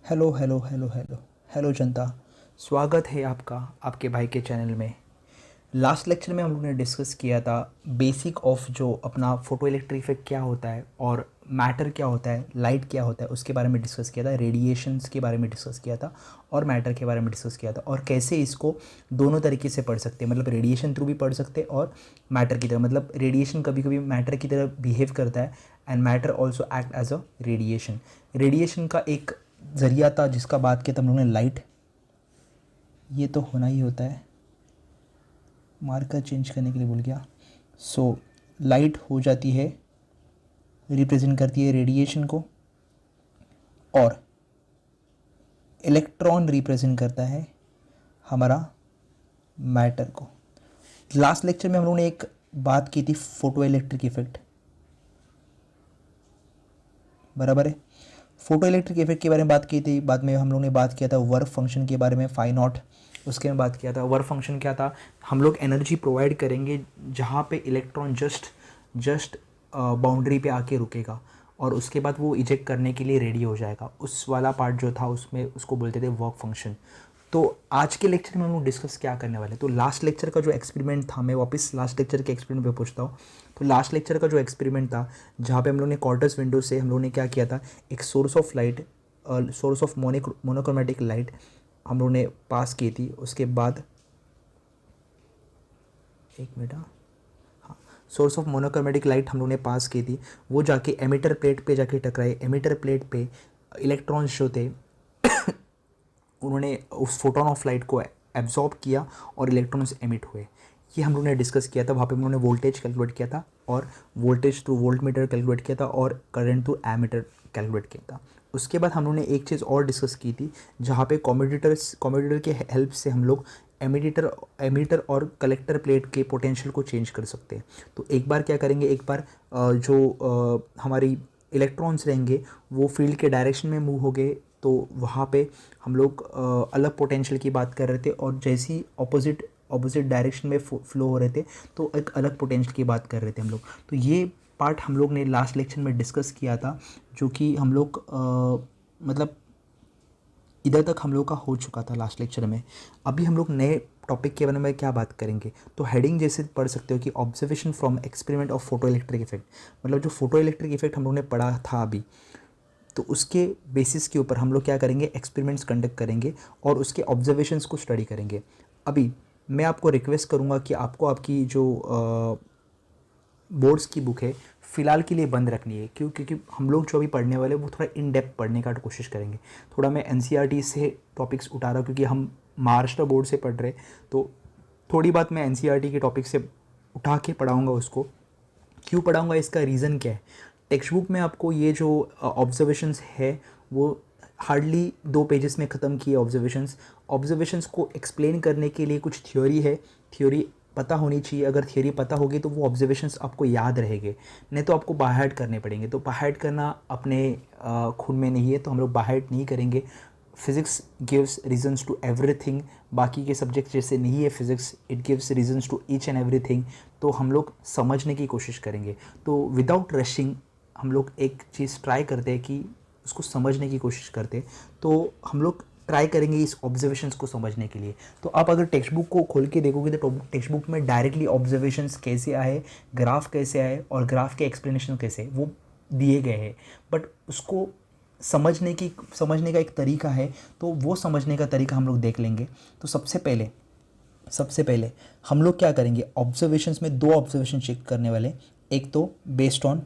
Hello hello hello hello hello जनता। स्वागत है आपका आपके भाई के चैनल में। लास्ट लेक्चर में हम लोग ने डिस्कस किया था बेसिक ऑफ जो अपना फोटो इलेक्ट्रिक इफेक्ट क्या होता है और मैटर क्या होता है, लाइट क्या होता है, उसके बारे में डिस्कस किया था। रेडिएशंस के बारे में डिस्कस किया था और मैटर के बारे में डिस्कस किया था और कैसे इसको दोनों तरीके से पढ़ सकते हैं। मतलब रेडिएशन थ्रू भी पढ़ सकते हैं और मैटर की तरह। मतलब रेडिएशन कभी कभी मैटर की तरह बिहेव करता है and matter also act as a radiation. Radiation का एक ज़रिया था जिसका बात किया था हम लोगों ने, लाइट। ये तो होना ही होता है, मार्कर चेंज करने के लिए भूल गया। सो लाइट हो जाती है, रिप्रेजेंट करती है रेडिएशन को, और इलेक्ट्रॉन रिप्रेजेंट करता है हमारा मैटर को। लास्ट लेक्चर में हम लोगों ने एक बात की थी फोटो इलेक्ट्रिक इफेक्ट, बराबर है। फोटो इलेक्ट्रिक इफेक्ट के बारे में बात की थी। बाद में हम लोग ने बात किया था वर्क फंक्शन के बारे में, फाई नॉट, उसके में बात किया था। वर्क फंक्शन क्या था, हम लोग एनर्जी प्रोवाइड करेंगे जहाँ पे इलेक्ट्रॉन जस्ट जस्ट बाउंड्री पे आके रुकेगा और उसके बाद वो इजेक्ट करने के लिए रेडी हो जाएगा। उस वाला पार्ट जो था उसमें उसको बोलते थे वर्क फंक्शन। तो आज के लेक्चर में हम लोग डिस्कस क्या करने वाले हैं, तो लास्ट लेक्चर का जो एक्सपेरिमेंट था, मैं वापस लास्ट लेक्चर के एक्सपेरिमेंट पे पूछता हूँ। तो लास्ट लेक्चर का जो एक्सपेरिमेंट था जहाँ पे हम लोग ने क्वार्टर्स विंडो से हम लोग ने क्या किया था, एक source of light, source of monochromatic light हम लोग ने पास की थी। उसके बाद एक मिनट, हाँ, सोर्स ऑफ मोनोक्रोमेटिक लाइट हम लोग ने पास की थी। वो जाके एमिटर प्लेट पे जाके टकराए। एमिटर प्लेट पे इलेक्ट्रॉन्स जो थे उन्होंने उस फोटोन ऑफ लाइट को एब्जॉर्ब किया और इलेक्ट्रॉन्स एमिट हुए। ये हम लोगों ने डिस्कस किया था। वहाँ पे हम लोगों ने वोल्टेज कैलकुलेट किया था और voltage through volt meter calculate किया था और करंट थ्रू एमीटर कैलकुलेट किया था। उसके बाद हम लोगों ने एक चीज़ और डिस्कस की थी जहाँ पे कम्यूटेटर के हेल्प से हम लोग एमीटर और कलेक्टर प्लेट के पोटेंशियल को चेंज कर सकते हैं। तो एक बार क्या करेंगे, एक बार हमारी इलेक्ट्रॉन्स रहेंगे वो फील्ड के डायरेक्शन में मूव हो गए, तो वहाँ पे हम लोग अलग पोटेंशियल की बात कर रहे थे, और जैसे ही ऑपोजिट ऑपोजिट डायरेक्शन में फ्लो हो रहे थे तो एक अलग पोटेंशियल की बात कर रहे थे हम लोग। तो ये पार्ट हम लोग ने लास्ट लेक्चर में डिस्कस किया था, जो कि हम लोग मतलब इधर तक हम लोग का हो चुका था लास्ट लेक्चर में। अभी हम लोग नए टॉपिक के बारे में क्या बात करेंगे, तो हेडिंग जैसे पढ़ सकते हो कि observation from experiment of photo electric effect. मतलब जो फोटो इलेक्ट्रिक इफेक्ट हम लोग ने पढ़ा था अभी, तो उसके बेसिस के ऊपर हम लोग क्या करेंगे, एक्सपेरिमेंट्स कंडक्ट करेंगे और उसके ऑब्जर्वेशंस को स्टडी करेंगे। अभी मैं आपको रिक्वेस्ट करूँगा कि आपको आपकी जो बोर्ड्स की बुक है फ़िलहाल के लिए बंद रखनी है। क्योंकि हम लोग जो अभी पढ़ने वाले हैं वो थोड़ा इन डेप्थ पढ़ने का कोशिश करेंगे। थोड़ा मैं एनसीईआरटी से टॉपिक्स उठा रहा हूँ क्योंकि हम महाराष्ट्र बोर्ड से पढ़ रहे, तो थोड़ी बात मैं एनसीईआरटी के टॉपिक से उठा के पढ़ाऊँगा उसको। क्यों पढ़ाऊँगा, इसका रीज़न क्या है, टेक्स्ट बुक में आपको ये जो ऑब्जर्वेशंस है वो हार्डली 2 पेजेस में ख़त्म किए ऑब्जर्वेशंस को एक्सप्लेन करने के लिए कुछ थ्योरी है। थ्योरी पता होनी चाहिए। अगर थ्योरी पता होगी तो वो ऑब्जर्वेशंस आपको याद रहेंगे, नहीं तो आपको बाहर करने पड़ेंगे। तो बाहर करना अपने खून में नहीं है, तो हम लोग बाहर नहीं करेंगे। Physics gives reasons to everything. बाकी के सब्जेक्ट जैसे नहीं है physics, it gives reasons to each and everything. तो हम लोग समझने की कोशिश करेंगे। तो विदाउट रशिंग हम लोग एक चीज़ ट्राई करते हैं कि उसको समझने की कोशिश करते हैं। तो हम लोग ट्राई करेंगे इस ऑब्जर्वेशंस को समझने के लिए। तो आप अगर टेक्स्ट बुक को खोल के देखोगे तो टेक्स्ट बुक में डायरेक्टली ऑब्जर्वेशंस कैसे आए, ग्राफ कैसे आए और ग्राफ के एक्सप्लेनेशन कैसे वो दिए गए हैं। बट उसको समझने का एक तरीका है, तो वो समझने का तरीका हम लोग देख लेंगे। तो सबसे पहले हम लोग क्या करेंगे, ऑब्जर्वेशंस में 2 ऑब्जर्वेशन चेक करने वाले। एक तो बेस्ड ऑन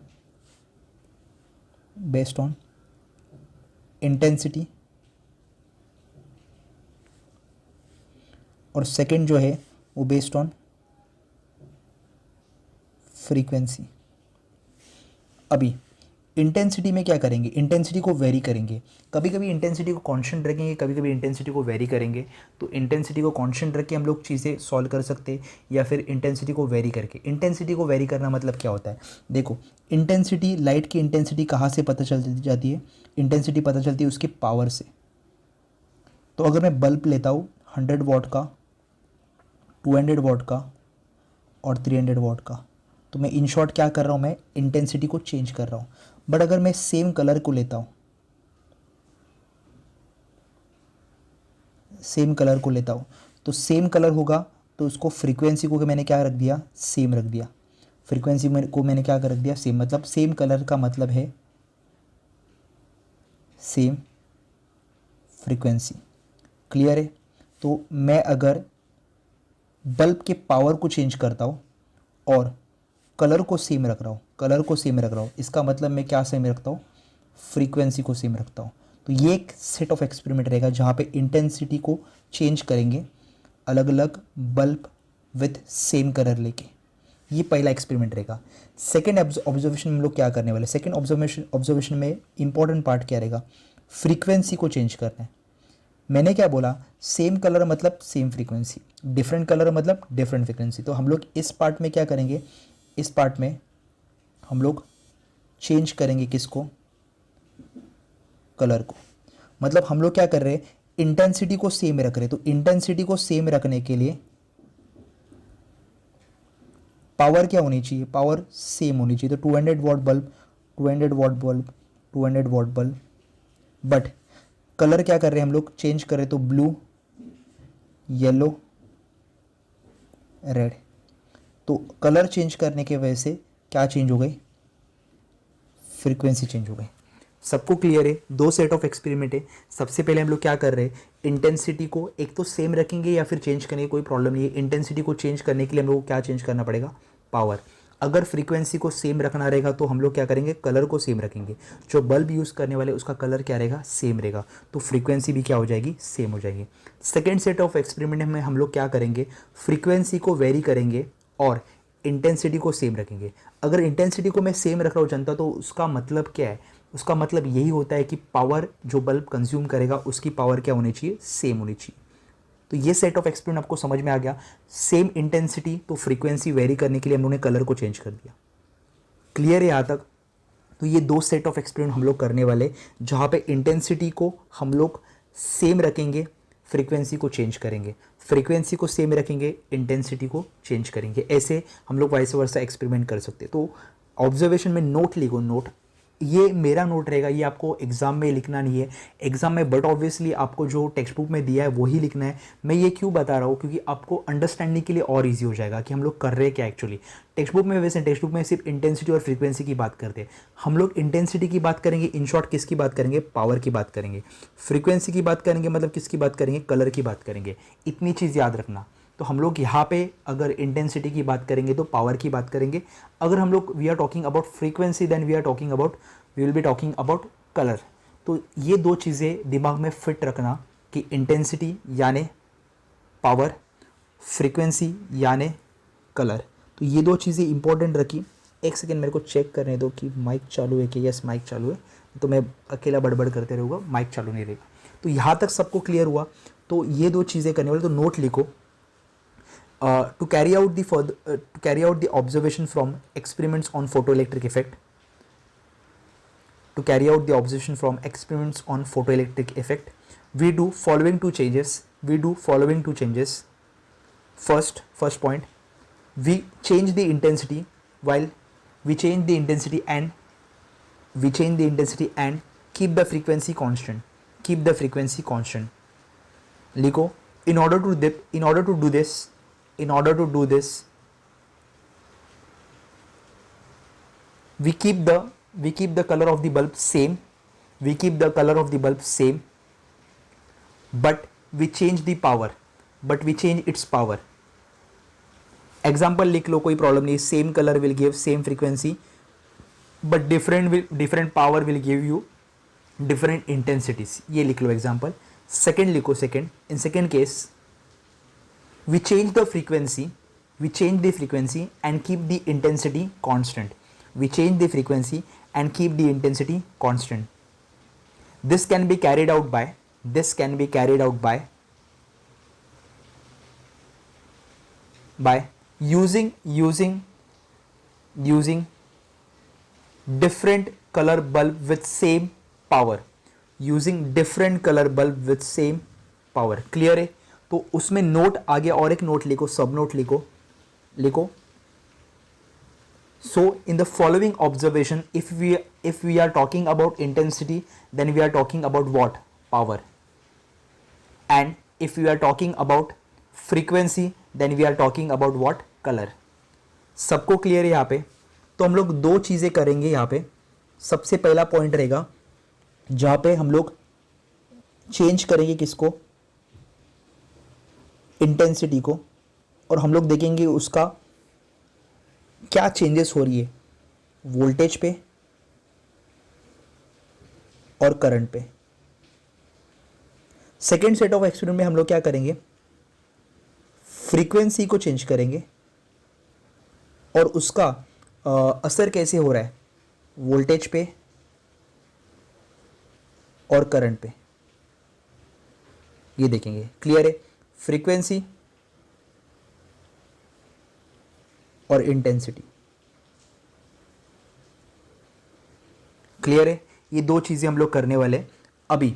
इंटेंसिटी, और सेकंड जो है वो बेस्ड ऑन फ्रीक्वेंसी। अभी इंटेंसिटी में क्या करेंगे, इंटेंसिटी को वेरी करेंगे। कभी कभी इंटेंसिटी को कांस्टेंट रखेंगे, कभी कभी इंटेंसिटी को वेरी करेंगे। तो इंटेंसिटी को कांस्टेंट रख के हम लोग चीज़ें सॉल्व कर सकते हैं, या फिर इंटेंसिटी को वेरी करके। इंटेंसिटी को वेरी करना मतलब क्या होता है, देखो इंटेंसिटी, लाइट की इंटेंसिटी कहाँ से पता चल जाती है, इंटेंसिटी पता चलती है उसकी पावर से। तो अगर मैं बल्ब लेता हूँ 100 वाट का, 200 वाट का और 300 वाट का, तो मैं इन शॉर्ट क्या कर रहा हूँ, मैं इंटेंसिटी को चेंज कर रहा हूँ। बट अगर मैं सेम कलर को लेता हूँ, सेम कलर को लेता हूँ तो सेम कलर होगा, तो उसको फ्रीक्वेंसी को मैंने क्या रख दिया, सेम रख दिया। फ्रीक्वेंसी को मैंने क्या कर रख दिया, सेम। मतलब सेम कलर का मतलब है सेम फ्रीक्वेंसी। क्लियर है? तो मैं अगर बल्ब के पावर को चेंज करता हूँ और कलर को सेम रख रहा हूँ, कलर को सेम रख रहा हूँ, इसका मतलब मैं क्या सेम रखता हूँ, फ्रीक्वेंसी को सेम रखता हूँ। तो ये एक सेट ऑफ एक्सपेरिमेंट रहेगा जहाँ पे इंटेंसिटी को चेंज करेंगे अलग अलग बल्ब विथ सेम कलर लेके। ये पहला एक्सपेरिमेंट रहेगा। सेकेंड ऑब्जर्वेशन में हम लोग क्या करने वाले, सेकेंड ऑब्जर्वेशन में इंपॉर्टेंट पार्ट क्या रहेगा, फ्रीक्वेंसी को चेंज करना है। मैंने क्या बोला, सेम कलर मतलब सेम फ्रीक्वेंसी, डिफरेंट कलर मतलब डिफरेंट फ्रीक्वेंसी। तो हम लोग इस पार्ट में क्या करेंगे, इस पार्ट में हम लोग चेंज करेंगे किसको, कलर को। मतलब हम लोग क्या कर रहे हैं, इंटेंसिटी को सेम रख रहे हैं। तो इंटेंसिटी को सेम रखने के लिए पावर क्या होनी चाहिए, पावर सेम होनी चाहिए। तो 200 what bulb 200 what bulb 200 what bulb, but colour क्या कर रहे हैं हम लोग, चेंज कर रहे हैं। तो ब्लू, येलो, रेड। तो कलर चेंज करने की वजह से क्या चेंज हो गई, फ्रीक्वेंसी चेंज हो गई। सबको क्लियर है? दो सेट ऑफ एक्सपेरिमेंट है। सबसे पहले हम लोग क्या कर रहे हैं, इंटेंसिटी को एक तो सेम रखेंगे या फिर चेंज करेंगे, कोई प्रॉब्लम नहीं है। इंटेंसिटी को चेंज करने के लिए हम लोग को क्या चेंज करना पड़ेगा, पावर। अगर फ्रीक्वेंसी को सेम रखना रहेगा तो हम लोग क्या करेंगे, कलर को सेम रखेंगे। जो बल्ब यूज़ करने वाले उसका कलर क्या रहेगा, सेम रहेगा, तो फ्रीक्वेंसी भी क्या हो जाएगी, सेम हो जाएगी। सेकेंड सेट ऑफ एक्सपेरिमेंट में हम लोग क्या करेंगे, फ्रीक्वेंसी को वेरी करेंगे और इंटेंसिटी को सेम रखेंगे। अगर इंटेंसिटी को मैं सेम रख रहा हूँ जनता, तो उसका मतलब क्या है, उसका मतलब यही होता है कि पावर जो बल्ब कंज्यूम करेगा उसकी पावर क्या होनी चाहिए, सेम होनी चाहिए। तो ये सेट ऑफ एक्सपेरिमेंट आपको समझ में आ गया। सेम इंटेंसिटी तो फ्रीक्वेंसी वेरी करने के लिए हम लोगों ने कलर को चेंज कर दिया। क्लियर है यहाँ तक? तो ये दो सेट ऑफ एक्सपेरिमेंट हम लोग करने वाले, जहाँ पे इंटेंसिटी को हम लोग सेम रखेंगे, फ्रीक्वेंसी को चेंज करेंगे, फ्रीक्वेंसी को सेम रखेंगे, इंटेंसिटी को चेंज करेंगे। ऐसे हम लोग वाइस वर्सा एक्सपेरिमेंट कर सकते हैं। तो ऑब्जर्वेशन में नोट लिखो, नोट, ये मेरा नोट रहेगा, ये आपको एग्जाम में लिखना नहीं है, एग्जाम में, बट ऑब्वियसली आपको जो टेक्स्ट बुक में दिया है वही लिखना है। मैं ये क्यों बता रहा हूँ, क्योंकि आपको अंडरस्टैंडिंग के लिए और इजी हो जाएगा कि हम लोग कर रहे हैं क्या एक्चुअली। टेक्स्ट बुक में, वैसे टेक्स्ट बुक में सिर्फ इंटेंसिटी और फ्रीक्वेंसी की बात करते हैं, हम लोग इंटेंसिटी की बात करेंगे, इन शॉर्ट किसकी बात करेंगे, पावर की बात करेंगे। फ्रीक्वेंसी की बात करेंगे मतलब किसकी बात करेंगे, कलर की बात करेंगे। इतनी चीज़ याद रखना। तो हम लोग यहाँ पे अगर इंटेंसिटी की बात करेंगे तो पावर की बात करेंगे। अगर हम लोग we are talking about frequency, then we are talking about, we will be talking about colour. तो ये दो चीज़ें दिमाग में फिट रखना कि इंटेंसिटी यानी पावर, फ्रीक्वेंसी यानी कलर। तो ये दो चीज़ें इंपॉर्टेंट रखी। एक सेकेंड मेरे को चेक करने दो कि माइक चालू है कि यस माइक चालू है, तो मैं अकेला बड़बड़ करते रहूँगा, माइक चालू नहीं रहेगा। तो यहाँ तक सबको क्लियर हुआ। तो ये दो चीज़ें करने वाले, तो नोट लिखो। To carry out the observation from experiments on photoelectric effect, to carry out the observation from experiments on photoelectric effect, we do following two changes. First point, we change the intensity while we change the intensity and keep the frequency constant. लिखो, in order to do this, we keep the color of the bulb same, but we change its power. Example लिख लो, कोई problem नहीं। Same colour will give same frequency, but different power will give you different intensities. ये लिख लो example. Second लिखो, in second case we change the frequency and keep the intensity constant. This can be carried out by using different color bulb with same power. Clear है? तो उसमें note आगे और एक note लिखो, सब नोट लिखो। So in the following observation, if we are talking about intensity, then we are talking about what? Power. And if we are talking about frequency then we are talking about what, colour. सबको clear है यहाँ पे? तो हम लोग दो चीज़ें करेंगे यहाँ पे। सबसे पहला पॉइंट रहेगा जहाँ पे हम लोग चेंज करेंगे किसको, इंटेंसिटी को, और हम लोग देखेंगे उसका क्या चेंजेस हो रही है वोल्टेज पे और करंट पे। सेकेंड सेट ऑफ एक्सपेरिमेंट में हम लोग क्या करेंगे, फ्रीक्वेंसी को चेंज करेंगे और उसका असर कैसे हो रहा है वोल्टेज पे और करंट पे, ये देखेंगे। क्लियर है? फ्रीक्वेंसी और इंटेंसिटी। क्लियर है? ये दो चीज़ें हम लोग करने वाले। अभी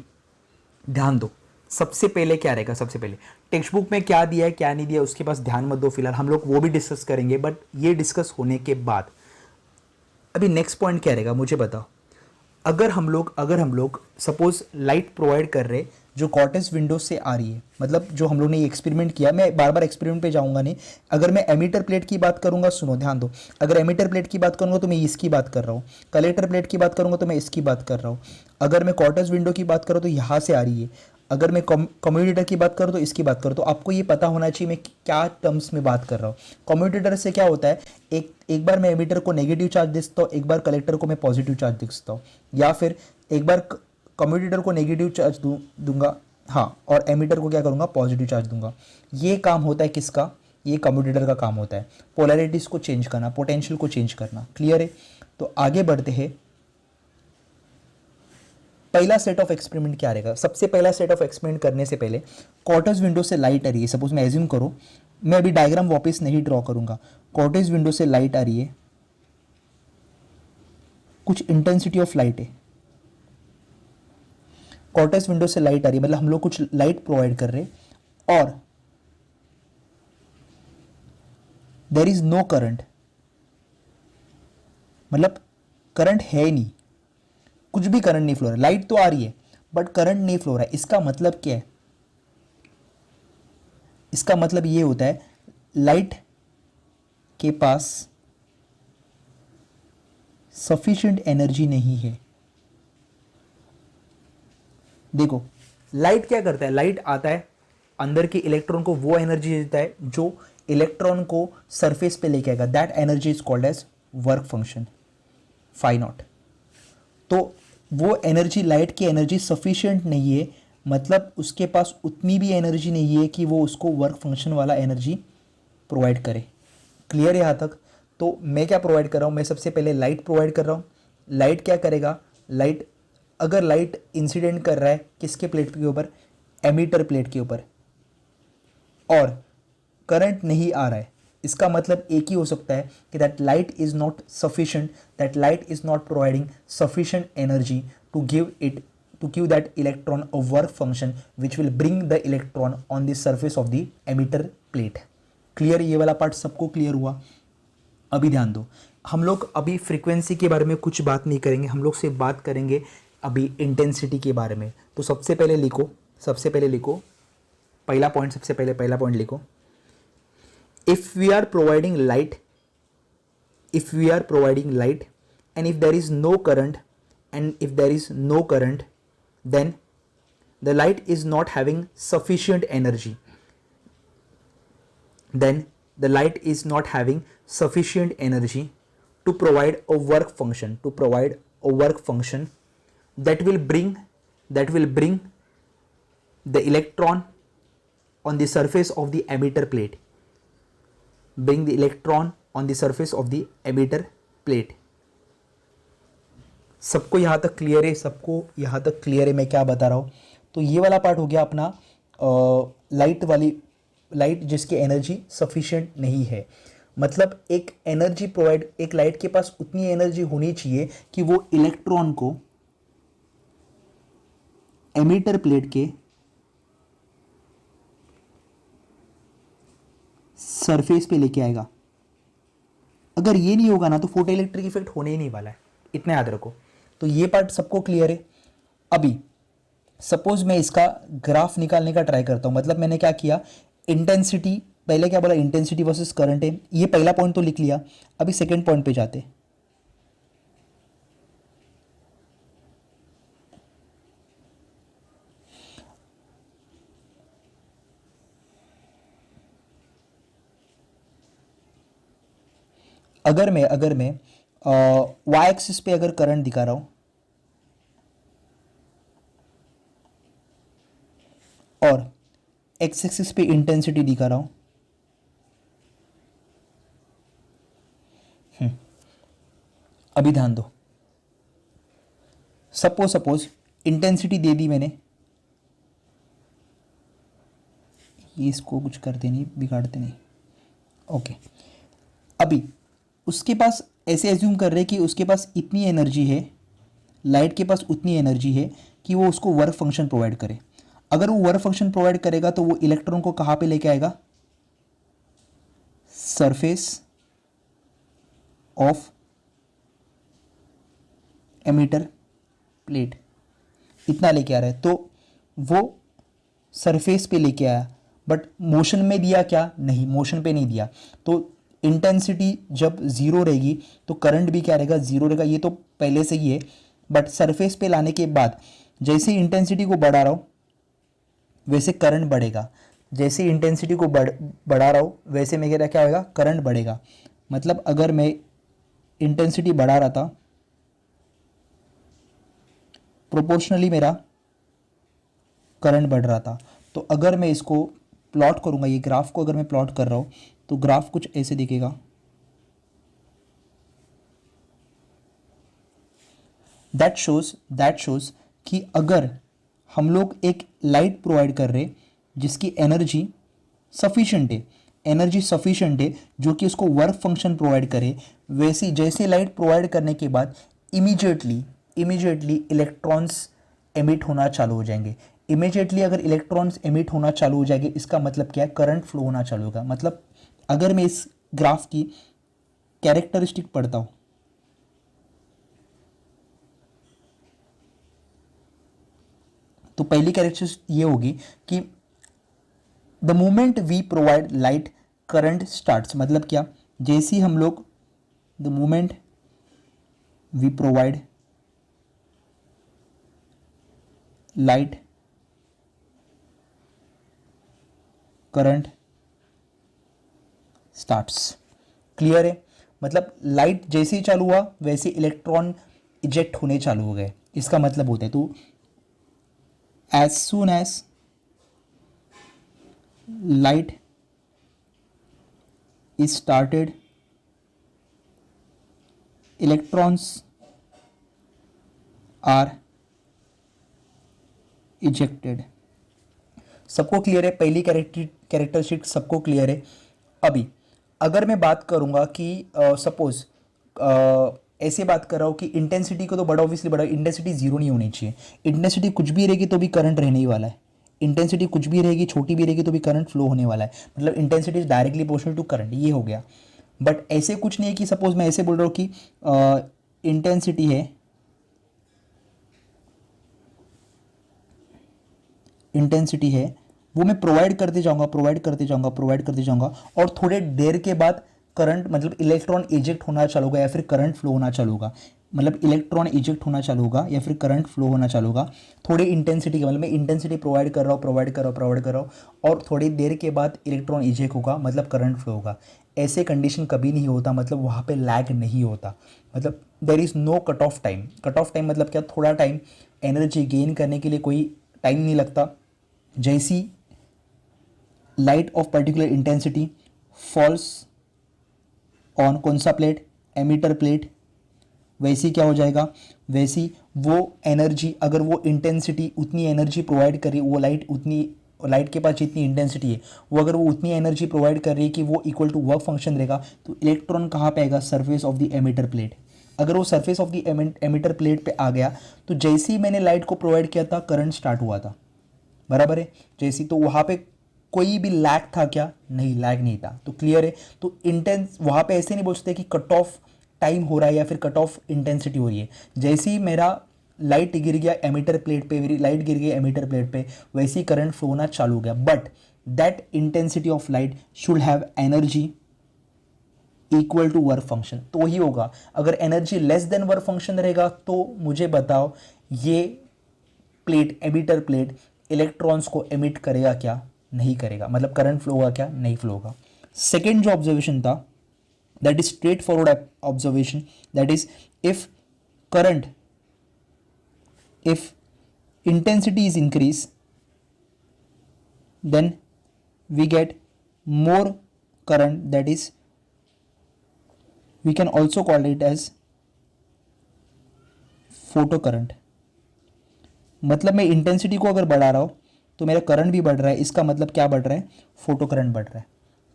ध्यान दो, सबसे पहले क्या रहेगा, सबसे पहले टेक्स्ट बुक में क्या दिया है क्या नहीं दिया उसके पास ध्यान मत दो फिलहाल, हम लोग वो भी डिस्कस करेंगे, बट ये डिस्कस होने के बाद अभी नेक्स्ट पॉइंट क्या रहेगा मुझे बताओ। अगर हम लोग सपोज लाइट प्रोवाइड कर रहे जो कॉटेज विंडो से आ रही है, मतलब जो हम लोग ने ये एक्सपेरिमेंट किया, मैं बार बार एक्सपेरिमेंट पे जाऊंगा नहीं। अगर मैं एमीटर प्लेट की बात करूंगा, सुनो ध्यान दो, अगर एमीटर प्लेट की बात करूंगा तो मैं इसकी बात कर रहा हूँ, कलेक्टर प्लेट की बात करूंगा तो मैं इसकी बात कर रहा हूँ, अगर मैं कॉटेज विंडो की बात करूँ तो यहाँ से आ रही है, अगर मैं कम्यूटेटर की बात करूँ तो इसकी बात करूँ। तो आपको ये पता होना चाहिए मैं क्या टर्म्स में बात कर रहा हूँ। कम्यूटेटर से क्या होता है, एक बार मैं एमीटर को नेगेटिव चार्ज देता हूँ, एक बार कलेक्टर को मैं पॉजिटिव चार्ज देता हूँ, या फिर एक बार कम्यूटेटर को नेगेटिव चार्ज दूंगा, हाँ, और एमीटर को क्या करूँगा, पॉजिटिव चार्ज दूंगा। ये काम होता है किसका, ये कम्यूटेटर का काम होता है, पोलैरिटीज़ को चेंज करना, पोटेंशियल को चेंज करना। क्लियर है? तो आगे बढ़ते हैं। पहला सेट ऑफ एक्सपेरिमेंट क्या रहेगा, सबसे पहला सेट ऑफ एक्सपेरिमेंट करने से पहले कॉटेज विंडो से लाइट आ रही है, सपोज मैं एज्यूम करो, मैं अभी डायग्राम वापस नहीं ड्रॉ करूंगा, कॉटेज विंडो से लाइट आ रही है, कुछ इंटेंसिटी ऑफ लाइट है, कॉटेज विंडो से लाइट आ रही है मतलब हम लोग कुछ लाइट प्रोवाइड कर रहे हैं और देयर इज नो करंट, मतलब करंट है ही नहीं, कुछ भी करंट नहीं फ्लो रहा है, लाइट तो आ रही है बट करंट नहीं फ्लो रहा है। इसका मतलब क्या है, इसका मतलब ये होता है लाइट के पास सफिशिएंट एनर्जी नहीं है। देखो लाइट क्या करता है, लाइट आता है अंदर के इलेक्ट्रॉन को वो एनर्जी देता है जो इलेक्ट्रॉन को सरफेस पे लेके आएगा, that energy is called as work function, phi naught. तो वो एनर्जी, लाइट की एनर्जी सफिशिएंट नहीं है, मतलब उसके पास उतनी भी एनर्जी नहीं है कि वो उसको वर्क फंक्शन वाला एनर्जी प्रोवाइड करे। क्लियर है यहाँ तक? तो मैं क्या प्रोवाइड कर रहा हूँ, मैं सबसे पहले लाइट प्रोवाइड कर रहा हूँ। लाइट क्या करेगा, लाइट अगर लाइट इंसिडेंट कर रहा है किसके प्लेट के ऊपर, एमीटर प्लेट के ऊपर, और करंट नहीं आ रहा है, इसका मतलब एक ही हो सकता है कि that light is not sufficient, that light is not providing sufficient energy to give that electron a work function which will bring the electron on the surface of the emitter plate। Clear? ये वाला part सबको clear हुआ? अभी ध्यान दो, हम लोग अभी फ्रीक्वेंसी के बारे में कुछ बात नहीं करेंगे, हम लोग सिर्फ बात करेंगे अभी इंटेंसिटी के बारे में। तो सबसे पहले लिखो पहला पॉइंट, सबसे पहले पहला पॉइंट लिखो, if we are providing light and if there is no current then the light is not having sufficient energy, to provide a work function, that will bring the electron on the surface of the emitter plate, सबको यहाँ तक clear है? सबको यहाँ तक clear है मैं क्या बता रहा हूँ? तो ये वाला पार्ट हो गया अपना लाइट जिसकी एनर्जी सफिशिएंट नहीं है, मतलब एक एनर्जी प्रोवाइड, एक लाइट के पास उतनी एनर्जी होनी चाहिए कि वो इलेक्ट्रॉन को एमीटर प्लेट के सरफेस पे लेके आएगा। अगर ये नहीं होगा ना तो फोटो इलेक्ट्रिक इफेक्ट होने ही नहीं वाला है, इतना याद रखो। तो ये पार्ट सबको क्लियर है? अभी सपोज मैं इसका ग्राफ निकालने का ट्राई करता हूँ, मतलब मैंने क्या किया, इंटेंसिटी, पहले क्या बोला, इंटेंसिटी वर्सेस करंट है, ये पहला पॉइंट तो लिख लिया। अभी सेकेंड पॉइंट पे जाते। अगर मैं वाई एक्सिस पे अगर करंट दिखा रहा हूं और एक्स एक्सिस पे इंटेंसिटी दिखा रहा हूं, अभी ध्यान दो। सपोज इंटेंसिटी दे दी मैंने, ये इसको कुछ करते नहीं, बिगाड़ते नहीं, ओके। अभी उसके पास ऐसे एज्यूम कर रहे कि उसके पास इतनी एनर्जी है, लाइट के पास उतनी एनर्जी है कि वो उसको वर्क फंक्शन प्रोवाइड करे। अगर वो वर्क फंक्शन प्रोवाइड करेगा तो वो इलेक्ट्रॉन को कहाँ पे लेके आएगा, सरफेस ऑफ एमिटर प्लेट, इतना लेके आ रहा है, तो वो सरफेस पे लेके आया। बट मोशन में दिया क्या, नहीं, मोशन पे नहीं दिया। तो इंटेंसिटी जब ज़ीरो रहेगी तो करंट भी क्या रहेगा, ज़ीरो रहेगा, ये तो पहले से ही है। बट सरफेस पे लाने के बाद जैसे इंटेंसिटी को बढ़ा रहा हूँ वैसे करंट बढ़ेगा, जैसे इंटेंसिटी को बढ़ा रहा हूँ वैसे मेरा क्या होगा, करंट बढ़ेगा। मतलब अगर मैं इंटेंसिटी बढ़ा रहा था, प्रोपोर्शनली मेरा करंट बढ़ रहा था। तो अगर मैं इसको प्लॉट करूंगा, ये ग्राफ को अगर मैं प्लॉट कर रहा हूँ तो ग्राफ कुछ ऐसे दिखेगा। दैट शोज कि अगर हम लोग एक लाइट प्रोवाइड कर रहे जिसकी एनर्जी सफिशिएंट है जो कि उसको वर्क फंक्शन प्रोवाइड करे, वैसी जैसे लाइट प्रोवाइड करने के बाद इमीडिएटली इलेक्ट्रॉन्स एमिट होना चालू हो जाएंगे। इमीडिएटली अगर इलेक्ट्रॉन्स एमिट होना चालू हो जाएंगे, इसका मतलब क्या है, करंट फ्लो होना चालू होगा। मतलब अगर मैं इस ग्राफ की कैरेक्टरिस्टिक पढ़ता हूं तो पहली कैरेक्टरिस्टिक ये होगी कि the moment we provide light current starts. मतलब क्या, जैसे ही हम लोग, the moment we provide light current starts. Clear है, मतलब लाइट जैसे ही चालू हुआ वैसे इलेक्ट्रॉन इजेक्ट होने चालू हो गए, इसका मतलब होता है। तो as soon as light is started, electrons are ejected। सबको क्लियर है, पहली कैरेक्टरिस्टिक सबको क्लियर है। अभी अगर मैं बात करूंगा कि सपोज ऐसे बात कर रहा हूँ कि इंटेंसिटी को तो बड़ा, ऑब्वियसली बड़ा, इंटेंसिटी जीरो नहीं होनी चाहिए। इंटेंसिटी कुछ भी रहेगी तो भी करंट रहने ही वाला है। इंटेंसिटी कुछ भी रहेगी, छोटी भी रहेगी तो भी करंट फ्लो होने वाला है। मतलब intensity is directly proportional to current, ये हो गया। बट ऐसे कुछ नहीं है कि सपोज मैं ऐसे बोल रहा हूँ कि इंटेंसिटी है, वो मैं प्रोवाइड करते जाऊंगा और थोड़े देर के बाद करंट, मतलब इलेक्ट्रॉन इजेक्ट होना चालू होगा या फिर करंट फ्लो होना चालू होगा। मतलब इलेक्ट्रॉन इजेक्ट होना चालू होगा या फिर करंट फ्लो होना चालू होगा थोड़ी इंटेंसिटी के, मतलब मैं इंटेंसिटी प्रोवाइड कर रहा हूँ और थोड़ी देर के बाद इलेक्ट्रॉन इजेक्ट होगा, मतलब करंट फ्लो होगा। ऐसे कंडीशन कभी नहीं होता, मतलब वहाँ पे लैग नहीं होता। मतलब there is no cut off time. Cut off time मतलब क्या, थोड़ा टाइम एनर्जी गेन करने के लिए कोई टाइम नहीं लगता। जैसी light of particular intensity falls on कौन सा प्लेट, एमिटर प्लेट, वैसी क्या हो जाएगा, वैसी वो एनर्जी, अगर वो इंटेंसिटी उतनी एनर्जी प्रोवाइड कर रही, वो लाइट के पास जितनी इंटेंसिटी है वो अगर वो उतनी एनर्जी प्रोवाइड कर रही है कि वो इक्वल टू वर्क फंक्शन रहेगा, तो इलेक्ट्रॉन कहाँ पे आएगा, surface of the emitter plate. अगर वो surface of the emitter plate पे आ गया तो जैसे ही मैंने लाइट को प्रोवाइड किया था करंट स्टार्ट हुआ था, बराबर है। जैसी, तो वहाँ पे कोई भी लैग था क्या, नहीं, लैग नहीं था। तो क्लियर है। तो इंटेंस वहाँ पे ऐसे नहीं बोल सकते कि कट ऑफ टाइम हो रहा है या फिर कट ऑफ इंटेंसिटी हो रही है। जैसे ही मेरा लाइट गिर गया एमिटर प्लेट पे, लाइट गिर गई एमिटर प्लेट पे, वैसे ही करंट फ्लो होना चालू हो गया, but that intensity of light should have energy equal to work function, तो ही होगा। अगर energy less than work function रहेगा तो मुझे बताओ ये प्लेट, एमिटर प्लेट इलेक्ट्रॉन्स को एमिट करेगा क्या, नहीं करेगा, मतलब करंट फ्लो होगा क्या, नहीं फ्लो होगा। सेकेंड जो ऑब्जर्वेशन था, that is straight forward observation, that is if current, if intensity is increase, then we get more current, that is we can also call it as photo current। मतलब मैं intensity को अगर बढ़ा रहा हूँ तो मेरा करंट भी बढ़ रहा है, इसका मतलब क्या बढ़ रहा है, फोटो करंट बढ़ रहा है।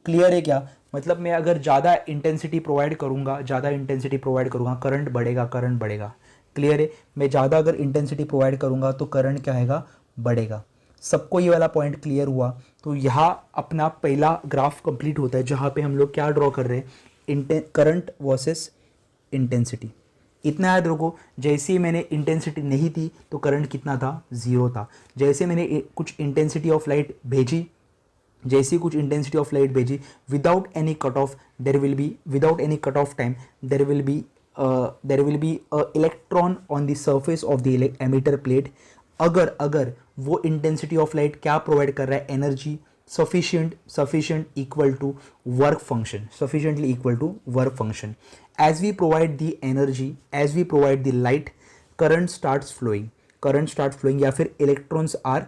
क्लियर है क्या? मतलब मैं अगर ज़्यादा इंटेंसिटी प्रोवाइड करूँगा, ज़्यादा इंटेंसिटी प्रोवाइड करूँगा, करंट बढ़ेगा, करंट बढ़ेगा। क्लियर है? मैं ज़्यादा अगर इंटेंसिटी प्रोवाइड करूँगा तो करंट क्या आएगा, बढ़ेगा। सबको ये वाला पॉइंट क्लियर हुआ? तो यहाँ अपना पहला ग्राफ कंप्लीट होता है जहाँ पे हम लोग क्या ड्रॉ कर रहे हैं, करंट वर्सेस इंटेंसिटी। इतना याद रखो, जैसे ही मैंने इंटेंसिटी नहीं थी तो करंट कितना था, ज़ीरो था। जैसे मैंने कुछ इंटेंसिटी ऑफ लाइट भेजी, जैसे कुछ इंटेंसिटी ऑफ लाइट भेजी, without any cut off there will be, without any cut off time there will be electron on the surface of the emitter plate. अगर वो इंटेंसिटी ऑफ लाइट क्या provide कर रहा है, energy sufficient equal to work function, sufficiently equal to work function। as we provide the energy, as we provide the light, current starts flowing या फिर electrons are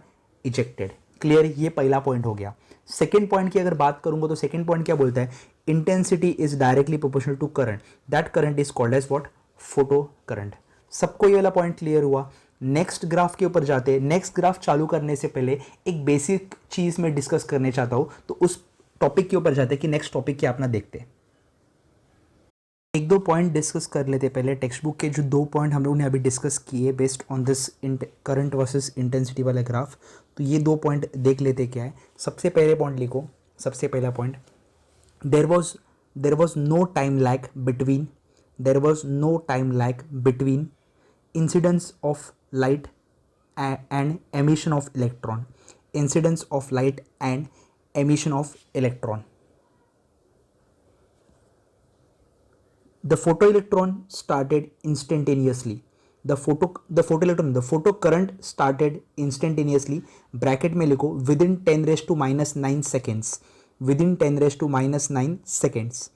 ejected। Clear? ये पहला point हो गया। सेकेंड पॉइंट की अगर बात करूंगा तो सेकेंड पॉइंट क्या बोलता है, intensity is directly proportional to current, that current is called as what, photo current. सबको ये वाला पॉइंट क्लियर हुआ? नेक्स्ट ग्राफ के ऊपर जाते हैं। नेक्स्ट ग्राफ चालू करने से पहले एक बेसिक चीज़ मैं डिस्कस करने चाहता हूँ, तो उस टॉपिक के ऊपर जाते हैं कि नेक्स्ट टॉपिक क्या अपना देखते हैं। एक दो पॉइंट डिस्कस कर लेते पहले। टेक्स्ट बुक के जो दो पॉइंट हम लोगों ने अभी डिस्कस किए based on this current versus intensity वाला ग्राफ, तो ये दो पॉइंट देख लेते क्या है। सबसे पहले पॉइंट लिखो, सबसे पहला point, there was no time lag between incidence of light and emission of electron, incidence of light and emission of electron। the photoelectron started instantaneously, the photo current started instantaneously, bracket में लिखो within 10 raised to minus 9 seconds, within 10 raised to minus 9 seconds।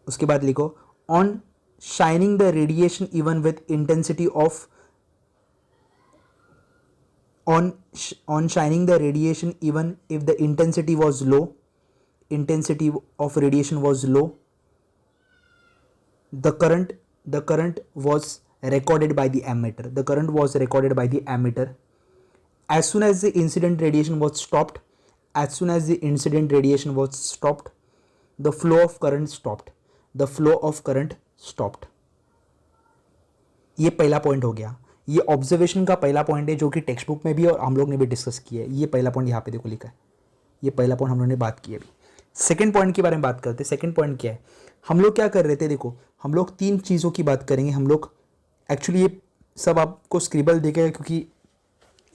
उसके बाद लिखो on shining the radiation even with intensity of on shining the radiation even if the intensity was low, intensity of radiation was low, the current was recorded by the ammeter, the current was recorded by the ammeter। as soon as the incident radiation was stopped, as soon as the incident radiation was stopped, the flow of current stopped, the flow of current stopped। ये पहला point हो गया। ये observation का पहला point है जो कि टेक्स्ट बुक में भी और हम लोग ने भी डिस्कस किया है। ये पहला पॉइंट यहाँ पे देखो लिखा है, ये पहला पॉइंट हम लोग ने बात की है। अभी सेकंड पॉइंट के बारे में बात करते हैं। सेकंड पॉइंट क्या है, हम लोग क्या कर रहे थे, देखो हम लोग तीन चीज़ों की बात करेंगे। हम लोग एक्चुअली ये सब आपको स्क्रिबल देखेगा क्योंकि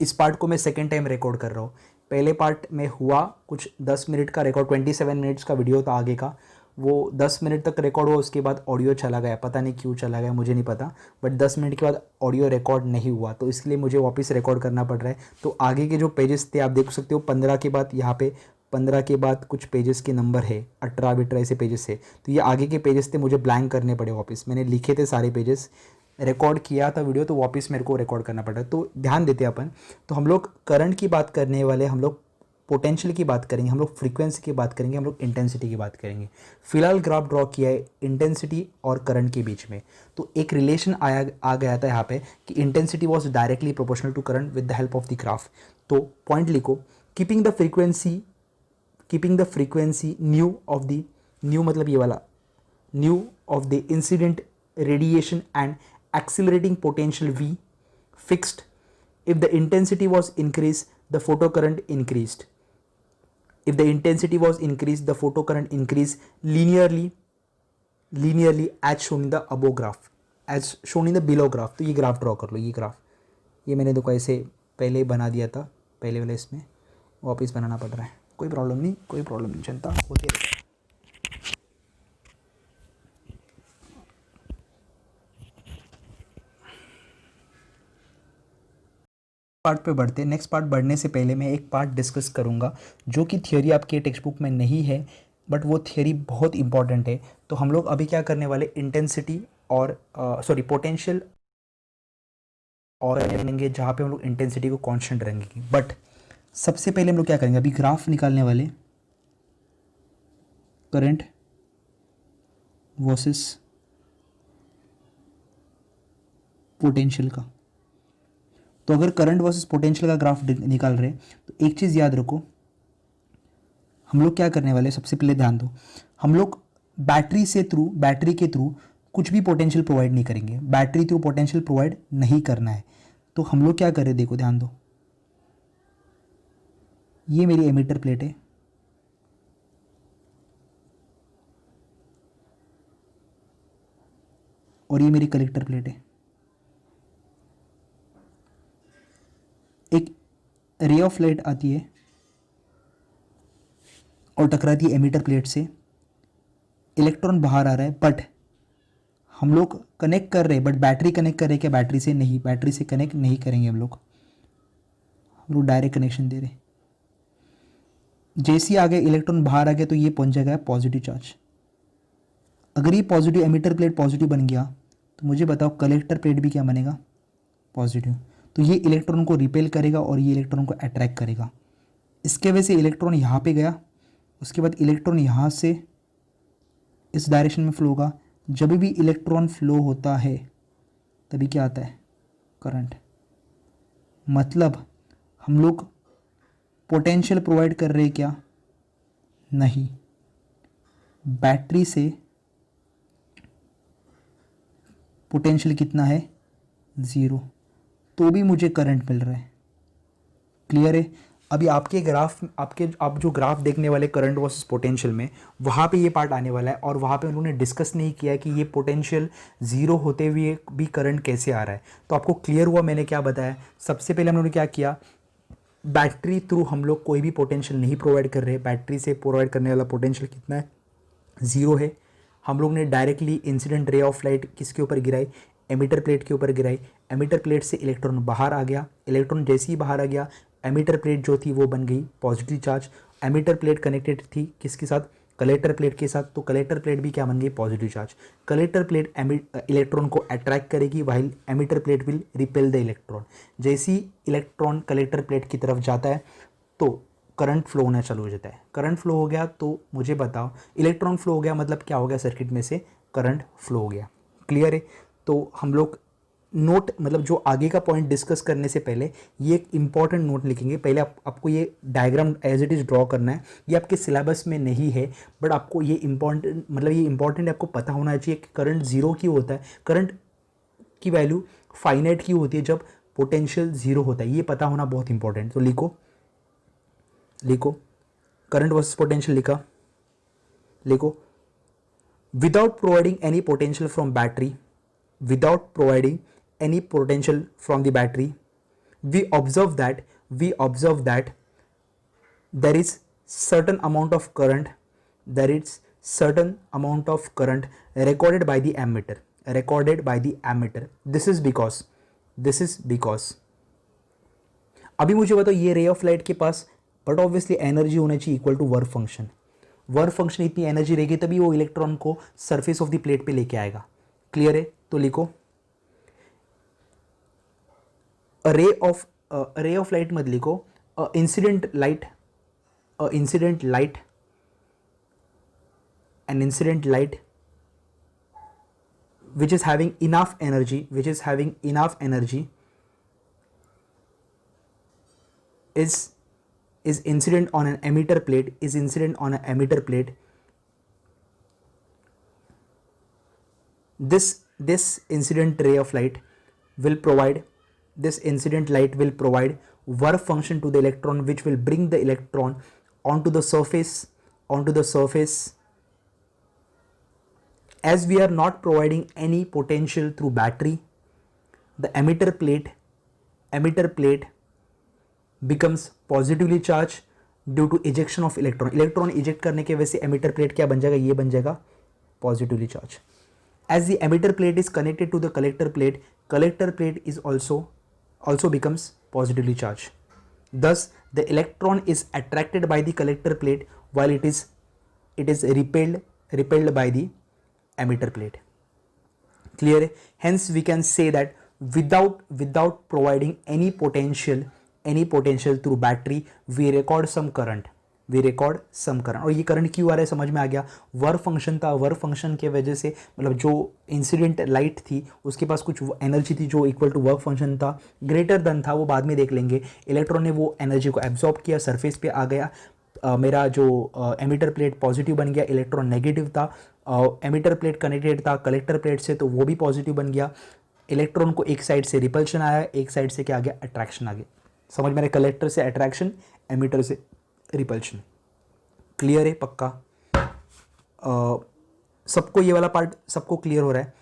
इस पार्ट को मैं सेकेंड टाइम रिकॉर्ड कर रहा हूँ। पहले पार्ट में हुआ कुछ 10 मिनट का रिकॉर्ड, 27 मिनट्स का वीडियो था आगे का, वो 10 मिनट तक रिकॉर्ड हुआ, उसके बाद ऑडियो चला गया, पता नहीं क्यों चला गया, मुझे नहीं पता, बट 10 मिनट के बाद ऑडियो रिकॉर्ड नहीं हुआ, तो इसलिए मुझे वापस रिकॉर्ड करना पड़ रहा है। तो आगे के जो पेजेस थे आप देख सकते हो, 15 के बाद यहाँ पे 15 के बाद कुछ पेजेस के नंबर है, 18 ऐसे पेजेस है, तो ये आगे के पेजेस थे, मुझे ब्लैंक करने पड़े वापस। मैंने लिखे थे सारे पेजेस, रिकॉर्ड किया था वीडियो, तो वापस मेरे को रिकॉर्ड करना पड़ा। तो ध्यान देते अपन, तो हम लोग करंट की बात करने वाले, हम लोग पोटेंशियल की बात करेंगे, हम लोग फ्रीक्वेंसी की बात करेंगे, हम लोग इंटेंसिटी की बात करेंगे। फिलहाल ग्राफ ड्रॉ किया है इंटेंसिटी और करंट के बीच में, तो एक रिलेशन आ गया था यहाँ पे कि intensity was directly proportional to current with the help of the graph. तो पॉइंट लिखो, keeping the frequency nu of the, nu मतलब ये वाला, nu of the incident radiation and accelerating potential V fixed, if the intensity was increased the photocurrent increased, if the intensity was increased the photocurrent increased linearly as shown in the above graph। As shown in the below graph. तो ये graph draw कर लो, ये graph, ये मैंने देखो ऐसे पहले ही बना दिया था, पहले वाले इसमें वापस बनाना पड़ रहा है, कोई प्रॉब्लम नहीं, कोई प्रॉब्लम नहीं, जनता होती रहती है। पार्ट पे बढ़ते हैं। नेक्स्ट पार्ट बढ़ने से पहले मैं एक पार्ट डिस्कस करूंगा जो कि थियोरी आपके टेक्स्ट बुक में नहीं है, बट वो थियोरी बहुत इंपॉर्टेंट है। तो हम लोग अभी क्या करने वाले, इंटेंसिटी और सॉरी पोटेंशियल और करेंगे जहाँ पे हम लोग इंटेंसिटी को कांस्टेंट रहेंगे। बट सबसे पहले हम लोग क्या करेंगे, अभी ग्राफ निकालने वाले करंट वर्सेस पोटेंशियल का। तो अगर करंट वर्सेस पोटेंशियल का ग्राफ निकाल रहे हैं तो एक चीज़ याद रखो, हम लोग क्या करने वाले, सबसे पहले ध्यान दो, हम लोग बैटरी के थ्रू कुछ भी पोटेंशियल प्रोवाइड नहीं करेंगे, बैटरी थ्रू पोटेंशियल प्रोवाइड नहीं करना है। तो हम लोग क्या करें, देखो ध्यान दो, ये मेरी एमिटर प्लेट है, और ये मेरी कलेक्टर प्लेट है। एक रे ऑफ लाइट आती है और टकराती है एमिटर प्लेट से, इलेक्ट्रॉन बाहर आ रहा है, बट हम लोग कनेक्ट कर रहे हैं, बट बैटरी कनेक्ट कर रहे हैं क्या, बैटरी से नहीं, बैटरी से कनेक्ट नहीं करेंगे हम लोग डायरेक्ट कनेक्शन दे रहे हैं। जैसे ही आगे इलेक्ट्रॉन बाहर आ गया तो ये पहुंच जाएगा पॉजिटिव चार्ज। अगर ये पॉजिटिव एमिटर प्लेट पॉजिटिव बन गया तो मुझे बताओ कलेक्टर प्लेट भी क्या बनेगा, पॉजिटिव। तो ये इलेक्ट्रॉन को रिपेल करेगा और ये इलेक्ट्रॉन को अट्रैक्ट करेगा। इसके वजह से इलेक्ट्रॉन यहाँ पे गया, उसके बाद इलेक्ट्रॉन यहाँ से इस डायरेक्शन में फ्लो होगा। जब भी इलेक्ट्रॉन फ्लो होता है तभी क्या आता है, करंट। मतलब हम लोग पोटेंशियल प्रोवाइड कर रहे हैं क्या, नहीं, बैटरी से पोटेंशियल कितना है, 0, तो भी मुझे करंट मिल रहा है। क्लियर है। अभी आपके ग्राफ, आप जो ग्राफ देखने वाले करंट वर्सेस पोटेंशियल में, वहाँ पे ये पार्ट आने वाला है, और वहाँ पे उन्होंने डिस्कस नहीं किया कि ये पोटेंशियल 0 होते हुए भी करंट कैसे आ रहा है। तो आपको क्लियर हुआ मैंने क्या बताया। सबसे पहले हम लोगों ने क्या किया, बैटरी थ्रू हम लोग कोई भी पोटेंशियल नहीं प्रोवाइड कर रहे, बैटरी से प्रोवाइड करने वाला पोटेंशियल कितना है, 0 है। हम लोग ने directly incident ray of light किसके ऊपर गिराई, एमिटर प्लेट के ऊपर गिराई। एमिटर प्लेट से इलेक्ट्रॉन बाहर आ गया, इलेक्ट्रॉन जैसे ही बाहर आ गया, एमिटर प्लेट जो थी वो बन गई positive charge. Emitter plate connected थी किसके साथ, कलेक्टर प्लेट के साथ, तो कलेक्टर प्लेट भी क्या बन गई, positive charge. Collector plate electron को अट्रैक्ट करेगी, while emitter plate will repel the electron. जैसे ही इलेक्ट्रॉन कलेक्टर प्लेट की तरफ जाता है तो करंट फ्लो होना चालू हो जाता है। करंट फ्लो हो गया तो मुझे बताओ, इलेक्ट्रॉन फ्लो हो गया मतलब क्या हो गया, सर्किट में से करंट फ्लो हो गया। क्लियर है। तो हम लोग नोट, मतलब जो आगे का पॉइंट डिस्कस करने से पहले ये एक इंपॉर्टेंट नोट लिखेंगे। पहले आपको ये diagram as it is draw करना है। ये आपके सिलेबस में नहीं है, बट आपको ये इंपॉर्टेंट, मतलब ये इंपॉर्टेंट आपको पता होना चाहिए कि करंट 0 क्यों होता है, करंट की वैल्यू फाइनाइट क्यों होती है जब पोटेंशियल 0 होता है, ये पता होना बहुत इंपॉर्टेंट। तो लिखो करंट वर्सेस पोटेंशियल, लिखो without providing any potential from battery, without providing any potential from the battery, we observe that there is certain amount of current, recorded by the ammeter. This is because अभी मुझे बताओ, ये ray of light के पास but obviously energy होना चाहिए equal to work function. Work function इतनी energy रहेगी तभी वो इलेक्ट्रॉन को सरफेस ऑफ द प्लेट पे लेके आएगा। क्लियर है। तो लिखो रे ऑफ लाइट मत लिखो, incident light, an incident light which is having enough energy is incident on an emitter plate, this incident light will provide work function to the electron, which will bring the electron onto the surface as we are not providing any potential through battery, the emitter plate becomes positively charged due to ejection of electron eject करने की वजह से emitter plate क्या बन जाएगा, ये बन जाएगा positively charge. As the emitter plate is connected to the collector plate is also becomes positively charged. Thus, the electron is attracted by the collector plate while it is repelled by the emitter plate. Clear? Hence, we can say that without providing any potential through battery, we record some current. और ये current क्यों आ रहा है समझ में आ गया. Work function था, work function के वजह से मतलब जो इंसिडेंट लाइट थी उसके पास कुछ एनर्जी थी जो इक्वल टू वर्क फंक्शन था, ग्रेटर देन था, वो बाद में देख लेंगे. इलेक्ट्रॉन ने वो एनर्जी को एब्जॉर्ब किया, सरफेस पे आ गया. मेरा जो एमिटर प्लेट पॉजिटिव बन गया, इलेक्ट्रॉन नेगेटिव था. एमिटर प्लेट कनेक्टेड था कलेक्टर प्लेट से तो वो भी पॉजिटिव बन गया. इलेक्ट्रॉन को एक साइड से रिपल्शन आया, एक साइड से क्या आ गया, अट्रैक्शन आ गया. समझ में, कलेक्टर से अट्रैक्शन, एमिटर से रिपल्शन. क्लियर है पक्का? सबको ये वाला पार्ट सबको क्लियर हो रहा है.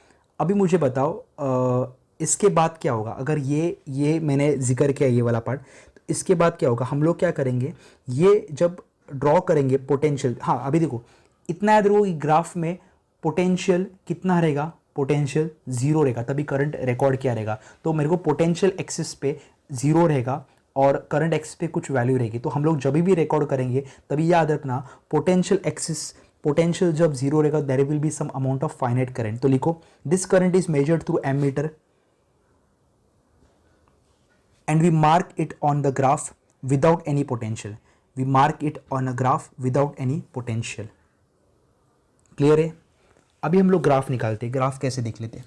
अभी मुझे बताओ इसके बाद क्या होगा. अगर ये मैंने जिक्र किया ये वाला पार्ट, तो इसके बाद क्या होगा. हम लोग क्या करेंगे, ये जब ड्रॉ करेंगे पोटेंशियल. हाँ अभी देखो इतना याद रखो कि ग्राफ में पोटेंशियल कितना रहेगा, पोटेंशियल जीरो रहेगा, तभी करंट रिकॉर्ड किया रहेगा. तो मेरे को पोटेंशियल एक्सिस पे जीरो रहेगा और करंट एक्सिस पे कुछ वैल्यू रहेगी. तो हम लोग जब भी रिकॉर्ड करेंगे तभी याद रखना पोटेंशियल एक्सिस, पोटेंशियल जब जीरो रहेगा there will be some amount of finite current. तो लिखो this current is measured through ammeter and we mark it on the graph without any potential. We mark it on a graph without any potential. Clear है? अभी हम लोग graph निकालते हैं. Graph कैसे देख लेते हैं.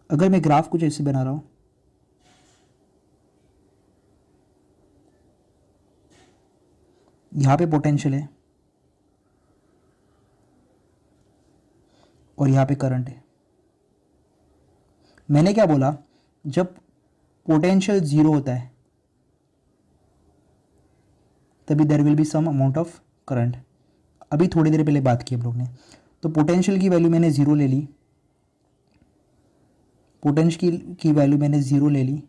अगर मैं ग्राफ कुछ ऐसे बना रहा हूं, यहां पे पोटेंशियल है और यहां पे करंट है. मैंने क्या बोला, जब पोटेंशियल जीरो होता है तभी there will be some amount of current. अभी थोड़ी देर पहले बात की हम लोग ने. तो पोटेंशियल की वैल्यू मैंने जीरो ले ली, पोटेंशियल की वैल्यू मैंने जीरो ले ली,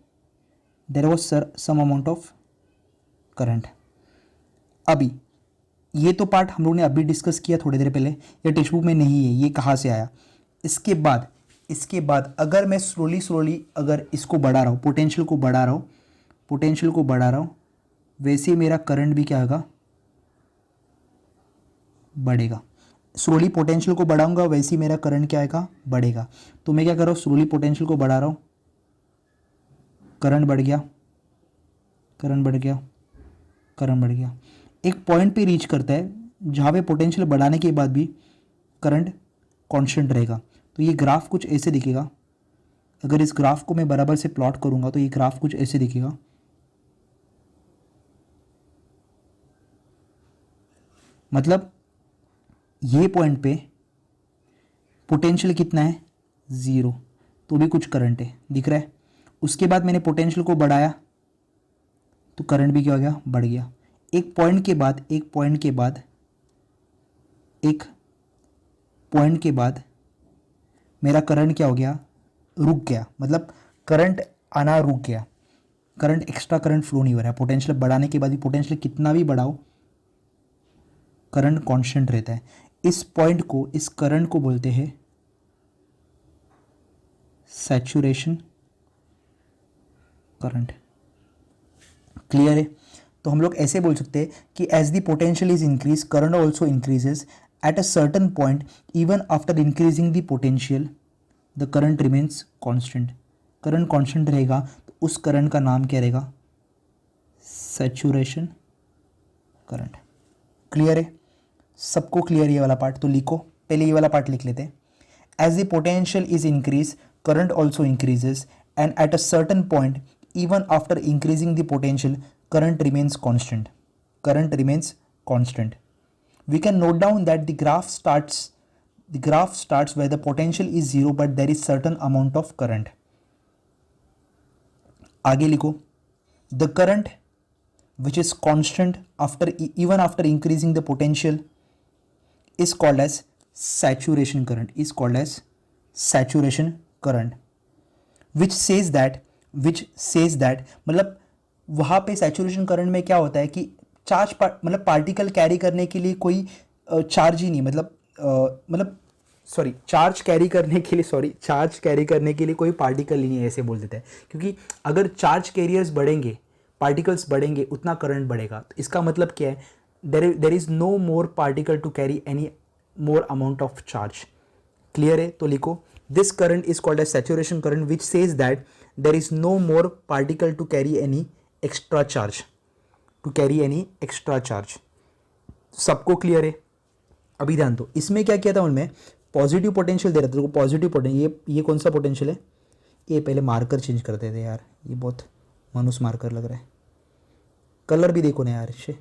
there was some amount of current. अभी ये तो पार्ट हम लोग ने अभी डिस्कस किया थोड़ी देर पहले, ये टेक्स्ट बुक में नहीं है, ये कहाँ से आया. इसके बाद अगर मैं स्लोली अगर इसको बढ़ा रहा हूँ, पोटेंशियल को बढ़ा रहा हूँ, वैसे ही मेरा करंट भी क्या होगा, बढ़ेगा. स्लोली पोटेंशियल को बढ़ाऊंगा वैसे ही मेरा करंट क्या आएगा, बढ़ेगा. तो मैं क्या कर रहा हूँ, स्लोली पोटेंशियल को बढ़ा रहा हूँ, करंट बढ़ गया, एक पॉइंट पे रीच करता है जहाँ पे पोटेंशियल बढ़ाने के बाद भी करंट कांस्टेंट रहेगा. तो ये ग्राफ कुछ ऐसे दिखेगा. अगर इस ग्राफ को मैं बराबर से प्लॉट करूँगा तो ये ग्राफ कुछ ऐसे दिखेगा. मतलब ये पॉइंट पे पोटेंशियल कितना है, ज़ीरो, तो भी कुछ करंट है, दिख रहा है. उसके बाद मैंने पोटेंशियल को बढ़ाया तो करंट भी क्या हो गया, बढ़ गया. एक पॉइंट के बाद मेरा करंट क्या हो गया, रुक गया. मतलब करंट आना रुक गया, करंट एक्स्ट्रा करंट फ्लो नहीं हो रहा है. पोटेंशियल बढ़ाने के बाद भी पोटेंशियल कितना भी बढ़ाओ करंट कांस्टेंट रहता है. इस पॉइंट को, इस करंट को बोलते हैं सैचुरेशन करंट. क्लियर है? तो हम लोग ऐसे बोल सकते हैं कि as the potential is increase, current also increases at a certain point. Even after increasing the potential the current remains constant. Current constant रहेगा तो उस करंट का नाम क्या रहेगा, सैचुरेशन करंट. क्लियर है? सबको क्लियर ये वाला पार्ट. तो लिखो, पहले ये वाला पार्ट लिख लेते हैं. As the potential is increase, current also increases and at a certain point even after increasing the potential current remains constant. We can note down that the graph starts where the potential is zero but there is certain amount of current. आगे लिखो, the current which is constant after even after increasing the potential is called as saturation current, is called as saturation current, which says that मतलब वहाँ पे saturation current में क्या होता है कि चार्ज मतलब पार्टिकल कैरी करने के लिए कोई चार्ज ही नहीं, मतलब चार्ज कैरी करने के लिए कोई पार्टिकल ही नहीं है, ऐसे बोल देते हैं। क्योंकि अगर चार्ज कैरियर्स बढ़ेंगे, पार्टिकल्स बढ़ेंगे, उतना करंट बढ़ेगा। तो इसका मतलब क्या है, there is no more particle to carry any more amount of charge। Clear है? तो लिखो, this current is called as saturation current which says that there is no more particle to carry any extra charge। सबको clear है? अभी ध्यान दो, इसमें क्या किया था उनमें, पॉजिटिव पोटेंशियल दे रहा था। पॉजिटिव पोटेंशियल, ये कौन सा पोटेंशियल है, ये पहले मार्कर चेंज करते थे यार, ये बहुत मनुष्य मार्कर लग रहा है, कलर भी देखो ना यार, इसे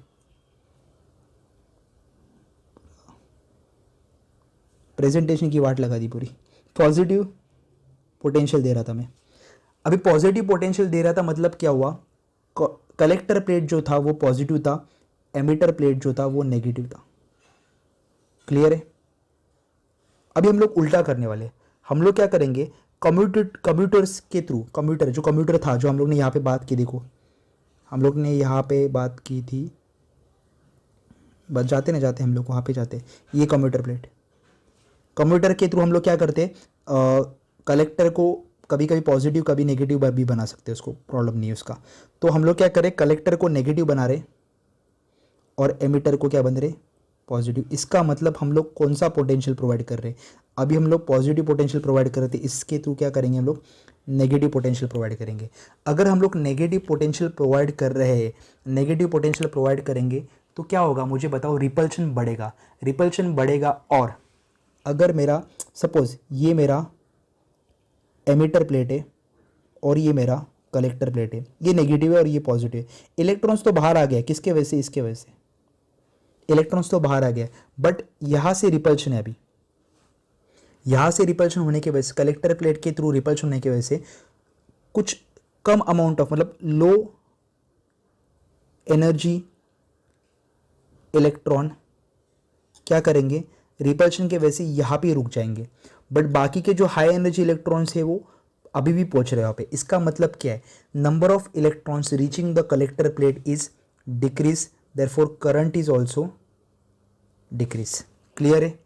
प्रेजेंटेशन की वाट लगा दी पूरी। पॉजिटिव पोटेंशियल दे रहा था मैं, अभी पॉजिटिव पोटेंशियल दे रहा था, मतलब क्या हुआ, कलेक्टर प्लेट जो था वो पॉजिटिव था, एमिटर प्लेट जो था वो नेगेटिव था। क्लियर है? अभी हम लोग उल्टा करने वाले, हम लोग क्या करेंगे, कम्यूटर्स के थ्रू, कम्यूटर था जो हम लोग ने यहाँ पे बात की, देखो हम लोग ने यहाँ पे बात की थी, बस जाते ना जाते हम लोग वहाँ पे जाते, ये कम्यूटर प्लेट, कम्यूटर के थ्रू हम लोग क्या करते, कलेक्टर को कभी कभी पॉजिटिव कभी नेगेटिव भी बना सकते हैं, उसको प्रॉब्लम नहीं है उसका। तो हम लोग क्या करें, कलेक्टर को नेगेटिव बना रहे और एमिटर को क्या बन रहे, पॉजिटिव। इसका मतलब हम लोग कौन सा पोटेंशियल प्रोवाइड कर रहे हैं, अभी हम लोग पॉजिटिव पोटेंशियल प्रोवाइड कर रहे थे, इसके थ्रू क्या करेंगे हम लोग, नेगेटिव पोटेंशियल प्रोवाइड करेंगे। अगर हम लोग नेगेटिव पोटेंशियल प्रोवाइड कर रहे हैं, नेगेटिव पोटेंशियल प्रोवाइड करेंगे तो क्या होगा, मुझे बताओ, रिपल्शन बढ़ेगा। और अगर मेरा सपोज ये मेरा एमिटर प्लेट है और ये मेरा कलेक्टर प्लेट है, ये नेगेटिव है और ये पॉजिटिव है, इलेक्ट्रॉन्स तो बाहर आ गया, किसके वजह से, इसके वजह से इलेक्ट्रॉन्स तो बाहर आ गया, बट यहाँ से रिपल्शन है, अभी यहाँ से रिपल्शन होने की वजह से, कलेक्टर प्लेट के थ्रू रिपल्शन होने की वजह से कुछ कम अमाउंट ऑफ, मतलब लो एनर्जी इलेक्ट्रॉन क्या करेंगे, रिपल्शन के वजह से यहाँ पे रुक जाएंगे, बट बाकी के जो हाई एनर्जी इलेक्ट्रॉन्स है वो अभी भी पहुंच रहे हैं वहाँ पे। इसका मतलब क्या है, number of electrons reaching the collector plate is decrease, therefore current is also decrease. Clear है?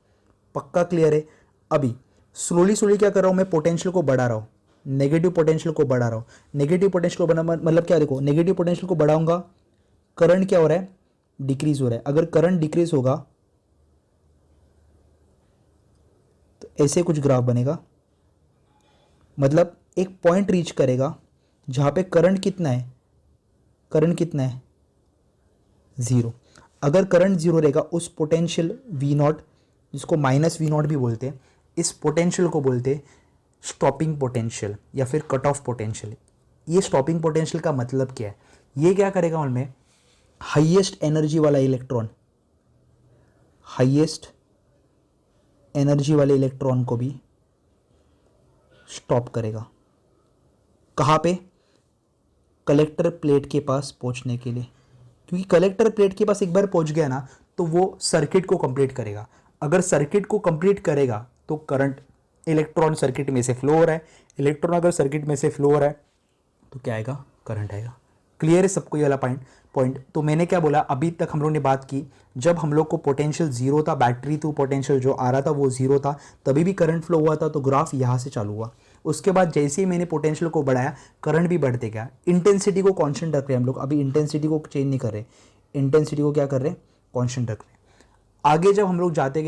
पक्का क्लियर है? अभी स्लोली क्या कर रहा हूँ मैं, पोटेंशियल को बढ़ा रहा हूँ, नेगेटिव पोटेंशियल को बढ़ा रहा हूँ। नेगेटिव पोटेंशियल को बढ़ा मतलब क्या, देखो नेगेटिव पोटेंशियल को बढ़ाऊंगा, करंट क्या हो रहा है, डिक्रीज हो रहा है। अगर करंट डिक्रीज होगा तो ऐसे कुछ ग्राफ बनेगा, मतलब एक पॉइंट रीच करेगा जहाँ पे करंट कितना है, ज़ीरो। अगर करंट ज़ीरो रहेगा, उस पोटेंशियल वी नॉट, जिसको माइनस वी नॉट भी बोलते हैं, इस पोटेंशियल को बोलते हैं स्टॉपिंग पोटेंशियल या फिर कट ऑफ पोटेंशियल। ये स्टॉपिंग पोटेंशियल का मतलब क्या है, ये क्या करेगा उनमें, हाईएस्ट एनर्जी वाला इलेक्ट्रॉन, हाईएस्ट एनर्जी वाले इलेक्ट्रॉन को भी स्टॉप करेगा। कहाँ पे, कलेक्टर प्लेट के पास पहुंचने के लिए, क्योंकि कलेक्टर प्लेट के पास एक बार पहुंच गया ना तो वो सर्किट को कंप्लीट करेगा। अगर सर्किट को कंप्लीट करेगा तो करंट, इलेक्ट्रॉन सर्किट में से फ्लो हो रहा है, इलेक्ट्रॉन अगर सर्किट में से फ्लो हो रहा है तो क्या आएगा, करंट आएगा। क्लियर है सबको ये वाला पॉइंट? तो मैंने क्या बोला, अभी तक हम लोग ने बात की, जब हम लोग को पोटेंशियल जीरो था, बैटरी थ्रू पोटेंशियल जो आ रहा था वो जीरो था, तभी भी करंट फ्लो हुआ था, तो ग्राफ यहाँ से चालू हुआ। उसके बाद जैसे ही मैंने पोटेंशियल को बढ़ाया, करंट भी बढ़ते गया। इंटेंसिटी को कांस्टेंट रख रहे हैं हम लोग, अभी इंटेंसिटी को चेंज नहीं कर रहे, इंटेंसिटी को क्या कर रहे हैं, कांस्टेंट रख रहे हैं। आगे जब हम लोग जाते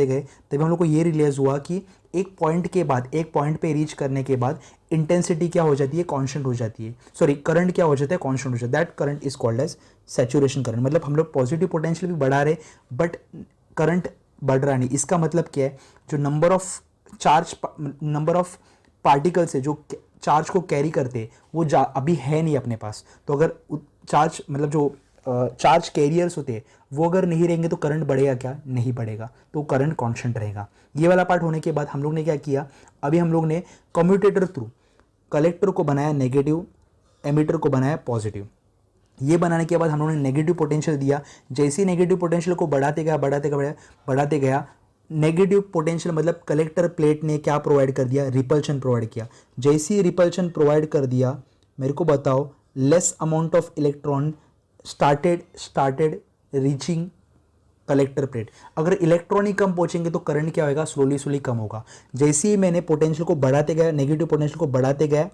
गए तभी हम लोग को ये रियलाइज़ हुआ कि एक पॉइंट पे रीच करने के बाद इंटेंसिटी क्या हो जाती है, कांस्टेंट हो जाती है, सॉरी करंट क्या हो जाता है, कांस्टेंट हो जाता है। That current is called as saturation current. मतलब हम लोग पॉजिटिव पोटेंशियल भी बढ़ा रहे बट करंट बढ़ रहा नहीं। इसका मतलब क्या है, जो नंबर ऑफ पार्टिकल्स है जो चार्ज को कैरी करते हैं वो अभी है नहीं अपने पास। तो अगर चार्ज मतलब जो चार्ज कैरियर्स होते हैं वो अगर नहीं रहेंगे तो करंट बढ़ेगा क्या, नहीं बढ़ेगा, तो करंट कांस्टेंट रहेगा। ये वाला पार्ट होने के बाद हम लोग ने क्या किया, अभी हम लोग ने कम्यूटेटर थ्रू कलेक्टर को बनाया नेगेटिव, एमिटर को बनाया पॉजिटिव। ये बनाने के बाद हम लोगों ने नेगेटिव पोटेंशियल दिया। जैसे ही नेगेटिव पोटेंशियल को बढ़ाते गया नेगेटिव पोटेंशियल मतलब कलेक्टर प्लेट ने क्या प्रोवाइड कर दिया, रिपल्शन प्रोवाइड किया। जैसे ही रिपल्शन प्रोवाइड कर दिया, मेरे को बताओ, less amount of electron started reaching collector plate. अगर इलेक्ट्रॉन ही कम पहुंचेंगे तो करंट क्या होगा, स्लोली कम होगा। जैसे ही मैंने पोटेंशियल को बढ़ाते गया, नेगेटिव पोटेंशियल को बढ़ाते गया,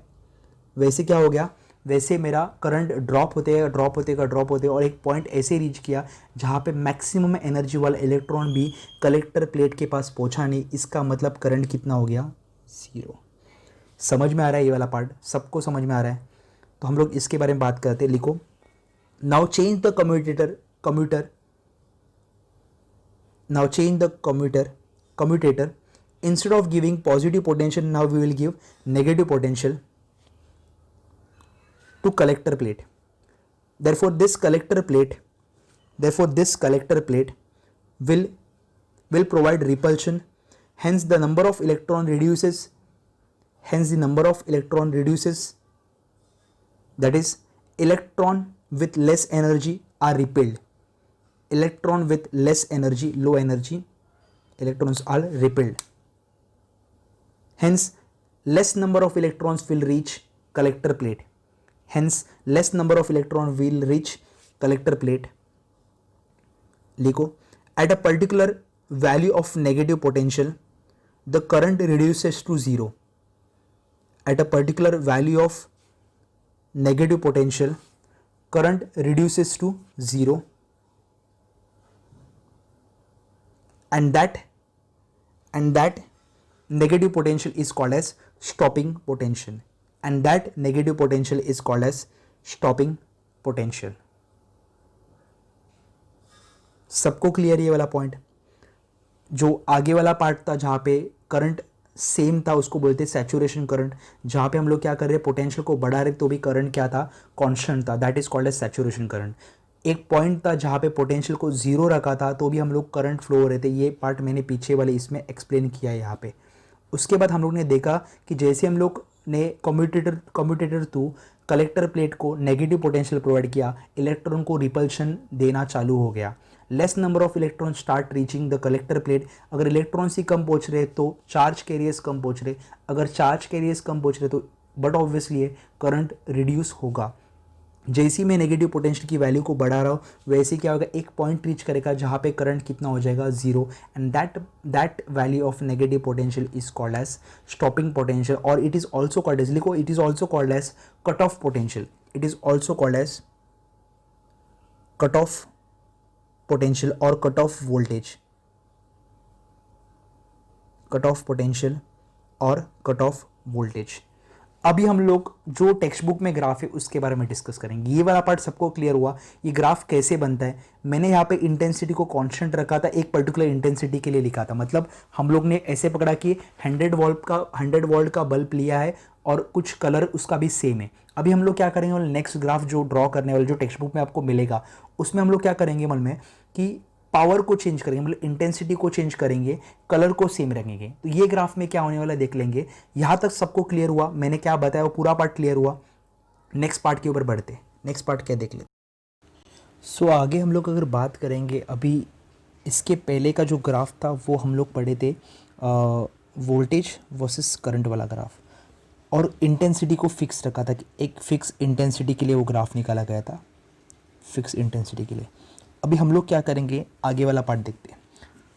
वैसे क्या हो गया, वैसे मेरा करंट ड्रॉप होते और एक पॉइंट ऐसे रीच किया जहाँ पे मैक्सिमम एनर्जी वाला इलेक्ट्रॉन भी कलेक्टर प्लेट के पास पहुँचा नहीं। इसका मतलब करंट कितना हो गया, 0। समझ में आ रहा है ये वाला पार्ट, सबको समझ में आ रहा है? तो हम लोग इसके बारे में बात करते हैं। लिखो, now change the commutator now change the commutator. Instead of giving positive potential, now we will give negative potential to collector plate. Therefore this collector plate will provide repulsion, hence the number of electron reduces, that is electron with less energy are repelled. Electron with less energy, low energy electrons are repelled. Hence less number of electrons will reach collector plate. लिखो, at a particular value of negative potential the current reduces to 0. At a particular value of negative potential current reduces to 0, and that negative potential is called as stopping potential, सबको clear ये वाला point? जो आगे वाला part था जहाँ पे current same था उसको बोलते सैचुरेशन करंट। जहाँ पे हम लोग क्या कर रहे हैं, पोटेंशियल को बढ़ा रहे तो भी करंट क्या था, कांस्टेंट था, that is called as saturation current. एक पॉइंट था जहाँ पे पोटेंशियल को 0 रखा था तो भी हम लोग करंट फ्लो हो रहे थे। ये पार्ट मैंने पीछे वाले इसमें एक्सप्लेन किया है यहाँ पे। उसके बाद हम लोग ने देखा कि जैसे हम लोग ने कम्यूटेटर थ्रू कलेक्टर प्लेट को नेगेटिव पोटेंशियल प्रोवाइड किया, इलेक्ट्रॉन को रिपल्शन देना चालू हो गया। Less number of electron start reaching the collector plate. अगर इलेक्ट्रॉन्स ही कम पहुंच रहे तो चार्ज कैरियर्स कम पहुंच रहे, अगर चार्ज कैरियर्स कम पहुंच रहे तो बट ऑब्वियसली करंट रिड्यूस होगा। जैसे ही मैं नेगेटिव पोटेंशियल की वैल्यू को बढ़ा रहा हूँ वैसे क्या होगा, एक पॉइंट रीच करेगा जहाँ पे करंट कितना हो जाएगा, 0, and that value of negative potential is called as stopping potential, और it is also called as, लिखो, it is also called as cut off potential. It is also called as cut off potential और cut off voltage, cut off potential और cut off voltage. अभी हम लोग जो text book में graph है उसके बारे में डिस्कस करेंगे। ये वाला पार्ट सबको क्लियर हुआ, ये ग्राफ कैसे बनता है। मैंने यहाँ पे इंटेंसिटी को कांस्टेंट रखा था, एक पर्टिकुलर इंटेंसिटी के लिए लिखा था। मतलब हम लोग ने ऐसे पकड़ा कि 100 वोल्ट का बल्ब लिया है और कुछ कलर उसका भी सेम है। अभी हम लोग क्या करेंगे, नेक्स्ट ग्राफ जो ड्रॉ करने वाले जो टेक्स्ट बुक में आपको मिलेगा उसमें हम लोग क्या करेंगे में कि पावर को चेंज करेंगे, मतलब इंटेंसिटी को चेंज करेंगे, कलर को सेम रखेंगे। तो ये ग्राफ में क्या होने वाला देख लेंगे। यहाँ तक सबको क्लियर हुआ, मैंने क्या बताया वो पूरा पार्ट क्लियर हुआ। नेक्स्ट पार्ट के ऊपर बढ़ते, नेक्स्ट पार्ट क्या देख लेते। सो आगे हम लोग अगर बात करेंगे, अभी इसके पहले का जो ग्राफ था वो हम लोग पढ़े थे वोल्टेज वर्सेस करंट वाला ग्राफ, और इंटेंसिटी को फिक्स रखा था कि एक फिक्स इंटेंसिटी के लिए वो ग्राफ निकाला गया था, फिक्स इंटेंसिटी के लिए। अभी हम लोग क्या करेंगे, आगे वाला पार्ट देखते हैं।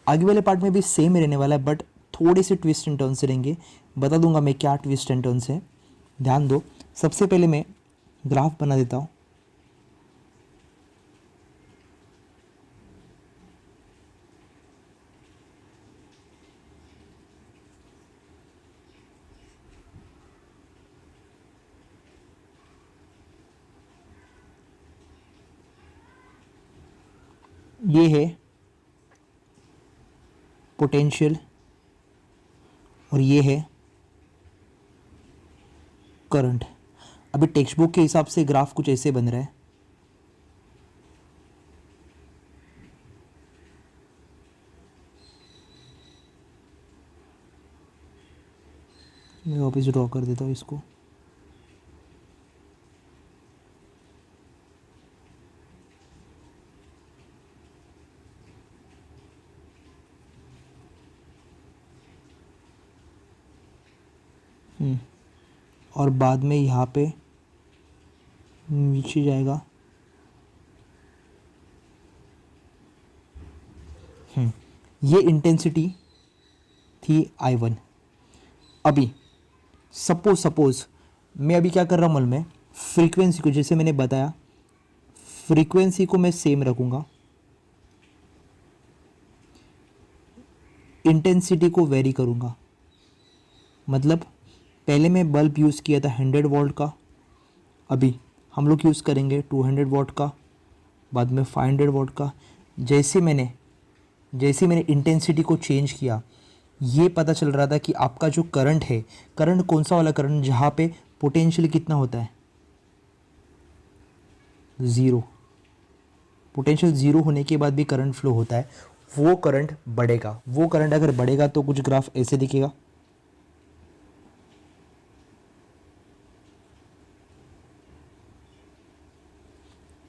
आगे वाले पार्ट में भी सेम ही रहने वाला है बट थोड़े से ट्विस्ट एंड टर्न्स रहेंगे। बता दूंगा मैं क्या ट्विस्ट एंड टर्न्स है, ध्यान दो। सबसे पहले मैं ग्राफ बना देता हूँ। ये है पोटेंशियल और ये है करंट। अभी टेक्स्ट बुक के हिसाब से ग्राफ कुछ ऐसे बन रहा है। मैं वापस ड्रॉ कर देता हूँ इसको। और बाद में यहाँ पे नीचे जाएगा। ये इंटेंसिटी थी I1। अभी सपोज मैं अभी क्या कर रहा हूँ मल में, फ्रीक्वेंसी को, जैसे मैंने बताया, फ्रीक्वेंसी को मैं सेम रखूँगा, इंटेंसिटी को वेरी करूँगा। मतलब पहले मैं बल्ब यूज़ किया था 100 वोल्ट का, अभी हम लोग यूज़ करेंगे 200 वोल्ट का, बाद में 500 वोल्ट का। जैसे मैंने इंटेंसिटी को चेंज किया, ये पता चल रहा था कि आपका जो करंट है, करंट कौन सा वाला करंट, जहाँ पे पोटेंशियल कितना होता है, 0। पोटेंशियल 0 होने के बाद भी करंट फ्लो होता है, वो करंट बढ़ेगा। वो करंट अगर बढ़ेगा तो कुछ ग्राफ ऐसे दिखेगा।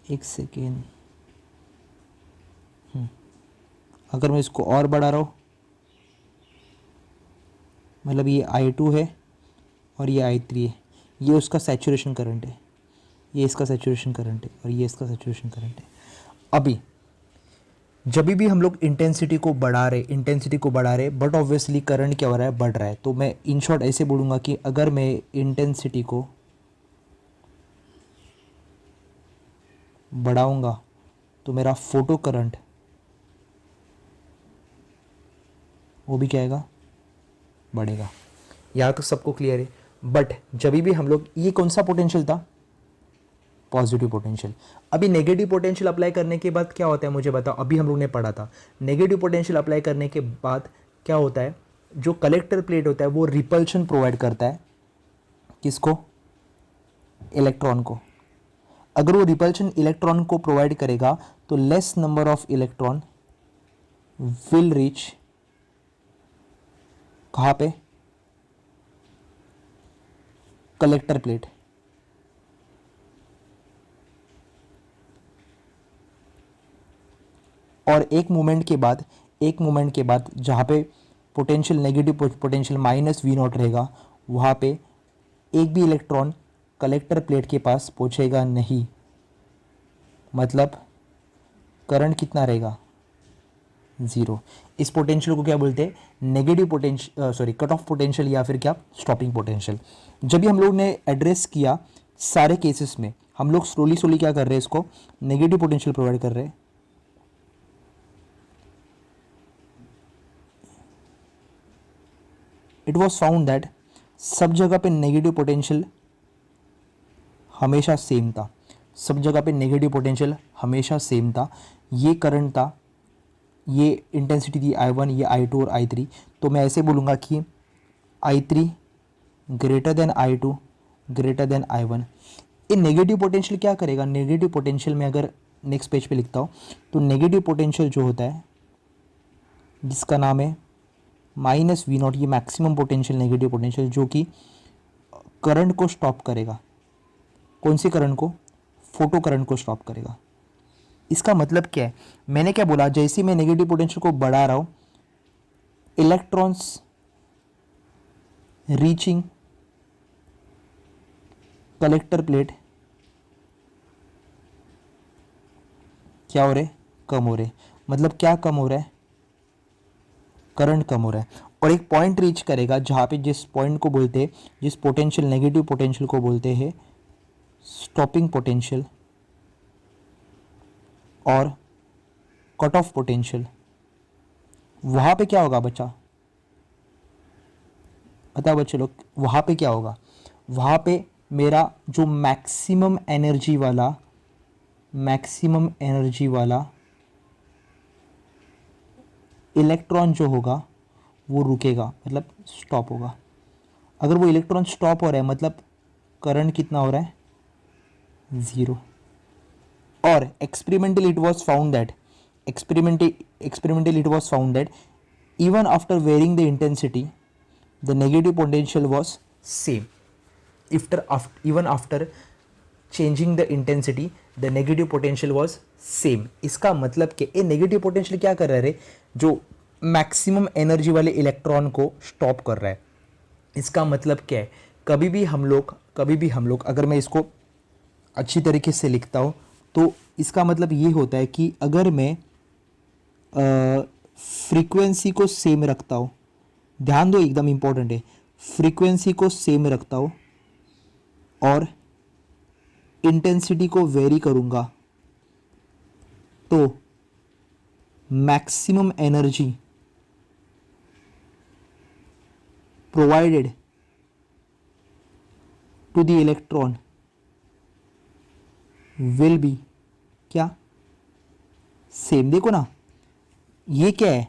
एक सेकेंड, अगर मैं इसको और बढ़ा रहा हूँ, मतलब ये I2 है और ये I3 है, ये उसका सैचुरेशन करंट है, ये इसका सैचुरेशन करंट है और ये इसका सैचुरेशन करंट है। अभी जब भी हम लोग इंटेंसिटी को बढ़ा रहे बट ऑब्वियसली करंट क्या हो रहा है, बढ़ रहा है। तो मैं इन शॉर्ट ऐसे बोलूँगा कि अगर मैं इंटेंसिटी को बढ़ाऊँगा तो मेरा फोटो करंट वो भी क्या आएगा, बढ़ेगा। यहाँ तो सबको क्लियर है। बट जब भी हम लोग, ये कौन सा पोटेंशियल था, पॉजिटिव पोटेंशियल। अभी नेगेटिव पोटेंशियल अप्लाई करने के बाद क्या होता है मुझे बताओ, अभी हम लोग ने पढ़ा था नेगेटिव पोटेंशियल अप्लाई करने के बाद क्या होता है, जो कलेक्टर प्लेट होता है वो रिपल्शन प्रोवाइड करता है, किसको, इलेक्ट्रॉन को। अगर वो रिपल्शन इलेक्ट्रॉन को प्रोवाइड करेगा तो less number of electron will reach कहाँ पे, कलेक्टर प्लेट। और एक मोमेंट के बाद जहाँ पे पोटेंशियल, नेगेटिव पोटेंशियल -V0 रहेगा, वहाँ पे एक भी इलेक्ट्रॉन कलेक्टर प्लेट के पास पहुँचेगा नहीं। मतलब करंट कितना रहेगा, 0। इस पोटेंशियल को क्या बोलते हैं, negative potential, cut off potential, या फिर क्या, स्टॉपिंग पोटेंशियल। जब भी हम लोग ने एड्रेस किया सारे केसेस में, हम लोग स्लोली क्या कर रहे हैं, इसको नेगेटिव पोटेंशियल प्रोवाइड कर रहे हैं। इट वॉज फाउंड दैट सब जगह पे नेगेटिव पोटेंशियल हमेशा सेम था, ये करंट था, ये इंटेंसिटी थी I1, ये I2 और I3। तो मैं ऐसे बोलूँगा कि I3 greater than I2 greater than I1। ये नेगेटिव पोटेंशियल क्या करेगा, नेगेटिव पोटेंशियल में अगर नेक्स्ट पेज पे लिखता हूँ तो नेगेटिव पोटेंशियल जो होता है, जिसका नाम है -V0, ये मैक्सिमम पोटेंशियल नेगेटिव पोटेंशियल, जो कि करंट को स्टॉप करेगा। कौन सी करंट को, फोटो करंट को स्टॉप करेगा। इसका मतलब क्या है, मैंने क्या बोला, जैसे मैं नेगेटिव पोटेंशियल को बढ़ा रहा हूँ, इलेक्ट्रॉन्स रीचिंग कलेक्टर प्लेट क्या हो रहे, कम हो रहे। मतलब क्या कम हो रहा है, करंट कम हो रहा है। और एक पॉइंट रीच करेगा जहाँ पे, जिस पॉइंट को बोलते हैं, जिस पोटेंशियल, नेगेटिव पोटेंशियल को बोलते हैं स्टॉपिंग पोटेंशियल और कट ऑफ पोटेंशियल। वहाँ पे क्या होगा बच्चा, बताओ बच्चे लोग, वहाँ पे क्या होगा, वहाँ पे मेरा जो मैक्सिमम एनर्जी वाला इलेक्ट्रॉन जो होगा वो रुकेगा, मतलब स्टॉप होगा। अगर वो इलेक्ट्रॉन स्टॉप हो रहा है मतलब करंट कितना हो रहा है, 0। और experimentally it was found that even after varying the intensity the negative potential was same. Even after changing the intensity the negative potential was same. इसका मतलब कि ये नेगेटिव पोटेंशियल क्या कर रहा है, जो मैक्सिमम एनर्जी वाले इलेक्ट्रॉन को स्टॉप कर रहा है। इसका मतलब क्या है, कभी भी हम लोग अगर मैं इसको अच्छी तरीके से लिखता हूँ तो इसका मतलब ये होता है कि अगर मैं फ्रीक्वेंसी को सेम रखता हूँ, ध्यान दो एकदम इम्पोर्टेंट है, फ्रीक्वेंसी को सेम रखता हूँ और इंटेंसिटी को वेरी करूँगा तो maximum energy provided to the electron will be क्या, सेम। देखो ना, ये क्या है,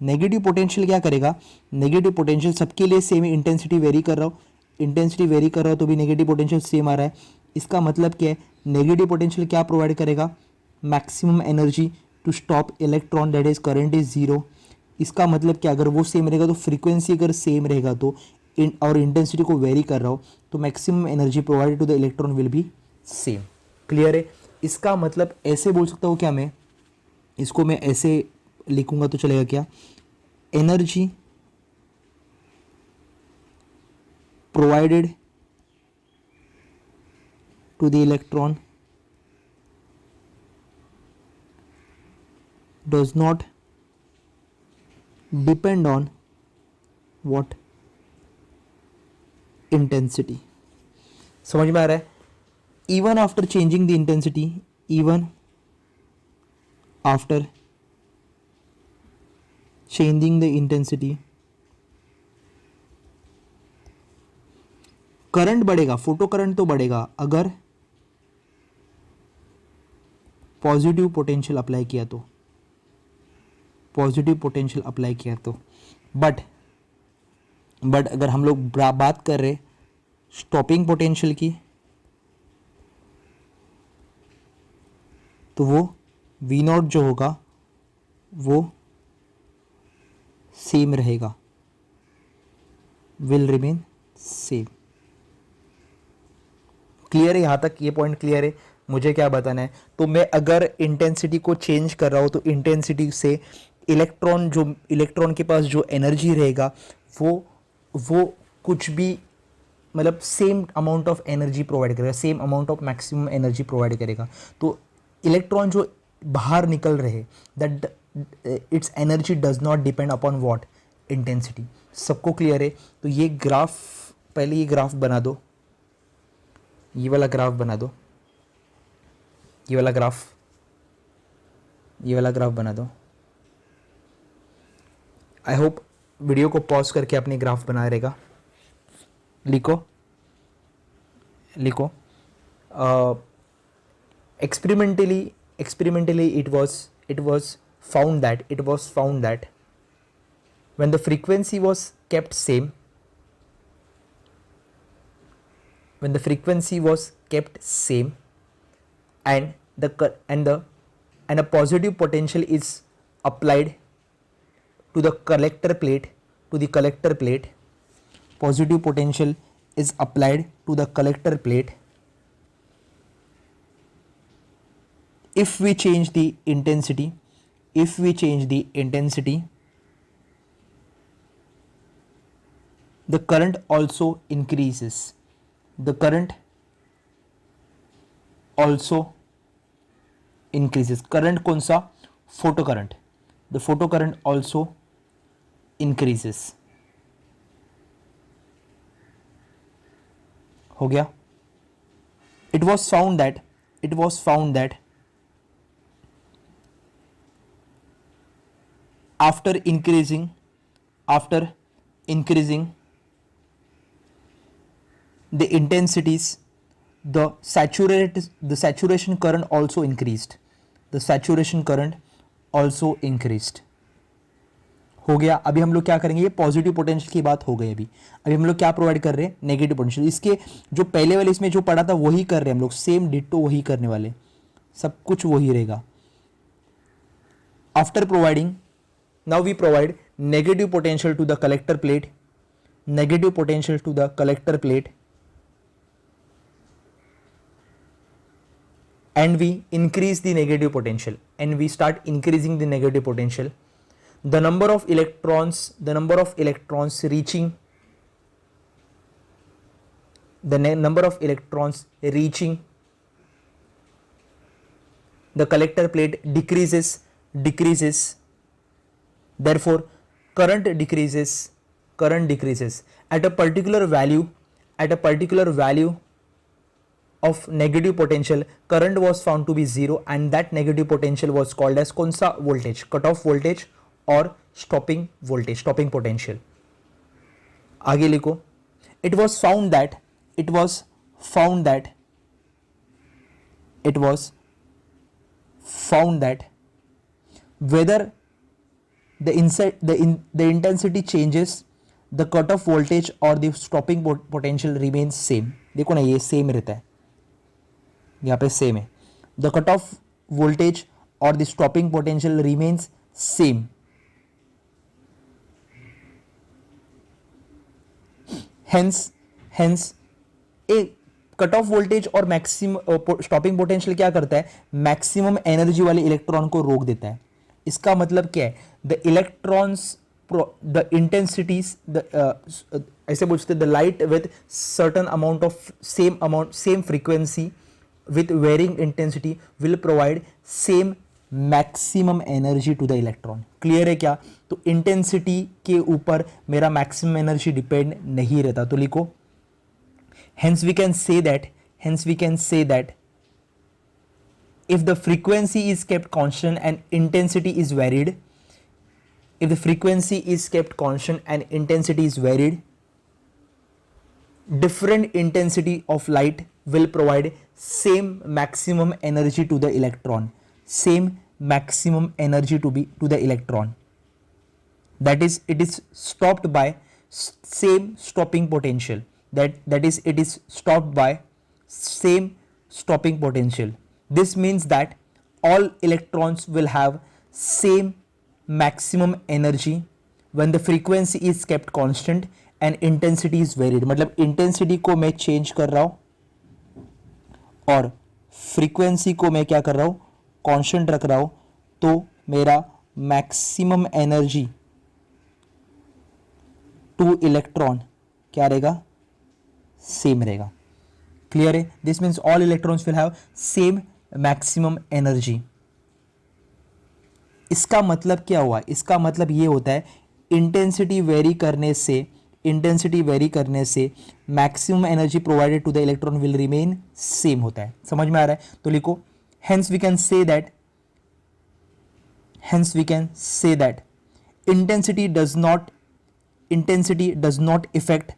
नेगेटिव पोटेंशियल क्या करेगा, नेगेटिव पोटेंशियल सबके लिए सेम, इंटेंसिटी वेरी कर रहा हूँ, इंटेंसिटी वेरी कर रहा हूँ तो भी नेगेटिव पोटेंशियल सेम आ रहा है। इसका मतलब क्या है, नेगेटिव पोटेंशियल क्या प्रोवाइड करेगा, maximum energy to stop electron, that is current is zero. इसका मतलब क्या, अगर वो सेम रहेगा तो फ्रीक्वेंसी अगर सेम रहेगा तो और इंटेंसिटी को वेरी कर रहा हो तो maximum energy provided to the electron will be same. Clear है। इसका मतलब ऐसे बोल सकता हूँ क्या, मैं इसको मैं ऐसे लिखूंगा तो चलेगा क्या, energy provided to the electron does not depend on what, intensity. समझ में आ रहा है। Even after changing the intensity, even after changing the intensity, current बढ़ेगा, फोटो करंट तो बढ़ेगा अगर पॉजिटिव पोटेंशियल अप्लाई किया तो, पॉजिटिव पोटेंशियल अप्लाई किया तो। बट अगर हम लोग बात कर रहे स्टॉपिंग पोटेंशियल की तो वो वी नॉट जो होगा वो सेम रहेगा, विल रिमेन सेम। क्लियर है, यहाँ तक ये पॉइंट क्लियर है। मुझे क्या बताना है, तो मैं अगर इंटेंसिटी को चेंज कर रहा हूँ तो इंटेंसिटी से इलेक्ट्रॉन के पास जो एनर्जी रहेगा वो कुछ भी मतलब same amount of energy provide करेगा, same amount of maximum energy provide करेगा। तो इलेक्ट्रॉन जो बाहर निकल रहे, that its energy does not depend upon what, intensity. सबको क्लियर है। तो ये ग्राफ, पहले ये ग्राफ बना दो, ये वाला ग्राफ बना दो, ये वाला ग्राफ बना दो। आई होप वीडियो को पॉज करके अपने ग्राफ बना रहेगा। लिखो experimentally it was found that when the frequency was kept same, and a positive potential is applied to the collector plate, positive potential is applied to the collector plate. If we change the intensity, the current also increases. Current कौन सा, photo current, the photo current also increases. हो गया। It was found that after increasing the intensities, the saturation current also increased. हो गया। अभी हम लोग क्या करेंगे, ये पॉजिटिव पोटेंशियल की बात हो गई। अभी हम लोग क्या प्रोवाइड कर रहे हैं, नेगेटिव पोटेंशियल। इसके जो पहले वाले इसमें जो पढ़ा था वही कर रहे हैं हम लोग, सेम डिट्टो वही करने वाले, सब कुछ वही रहेगा। After providing, now we provide negative potential to the collector plate, and we increase the negative potential, and we start increasing the negative potential. The number of electrons reaching the number of electrons reaching the collector plate decreases, therefore current decreases at a particular value of negative potential. Current was found to be zero and that negative potential was called as कौन सा voltage, cut off voltage और stopping voltage, stopping potential. आगे लिखो, it was found that whether the intensity changes, the cutoff voltage or the stopping potential remains same. देखो ना, ये same रहता है, यहाँ पे सेम है. The cutoff voltage or the stopping potential remains same. Hence a cut off voltage और maximum stopping potential क्या करता है, मैक्सिमम एनर्जी वाले इलेक्ट्रॉन को रोक देता है. इसका मतलब क्या है, द इलेक्ट्रॉन्स द इंटेंसिटीज ऐसे पूछते the light with certain amount of same frequency with varying intensity will provide same maximum energy to the electron. Clear है क्या? तो इंटेंसिटी के ऊपर मेरा मैक्सिमम एनर्जी डिपेंड नहीं रहता. तो लिखो, hence we can say that if the frequency is kept constant and intensity is varied, different intensity of light will provide same maximum energy to the electron, to the electron. That is, it is stopped by same stopping potential. That is, it is stopped by same stopping potential. This means that all electrons will have same maximum energy when the frequency is kept constant and intensity is varied. मतलब intensity को मैं change कर रहा हूँ और frequency को मैं क्या कर रहा हूँ, constant रख रहा हूँ, तो मेरा maximum energy to electron क्या रहेगा, सेम रहेगा. क्लियर है? This means all electrons will have same maximum energy. इसका मतलब क्या हुआ? इसका मतलब ये होता है इंटेंसिटी वेरी करने से maximum energy provided to the electron will remain same होता है. समझ में आ रहा है? तो लिखो, hence we can say that intensity does not effect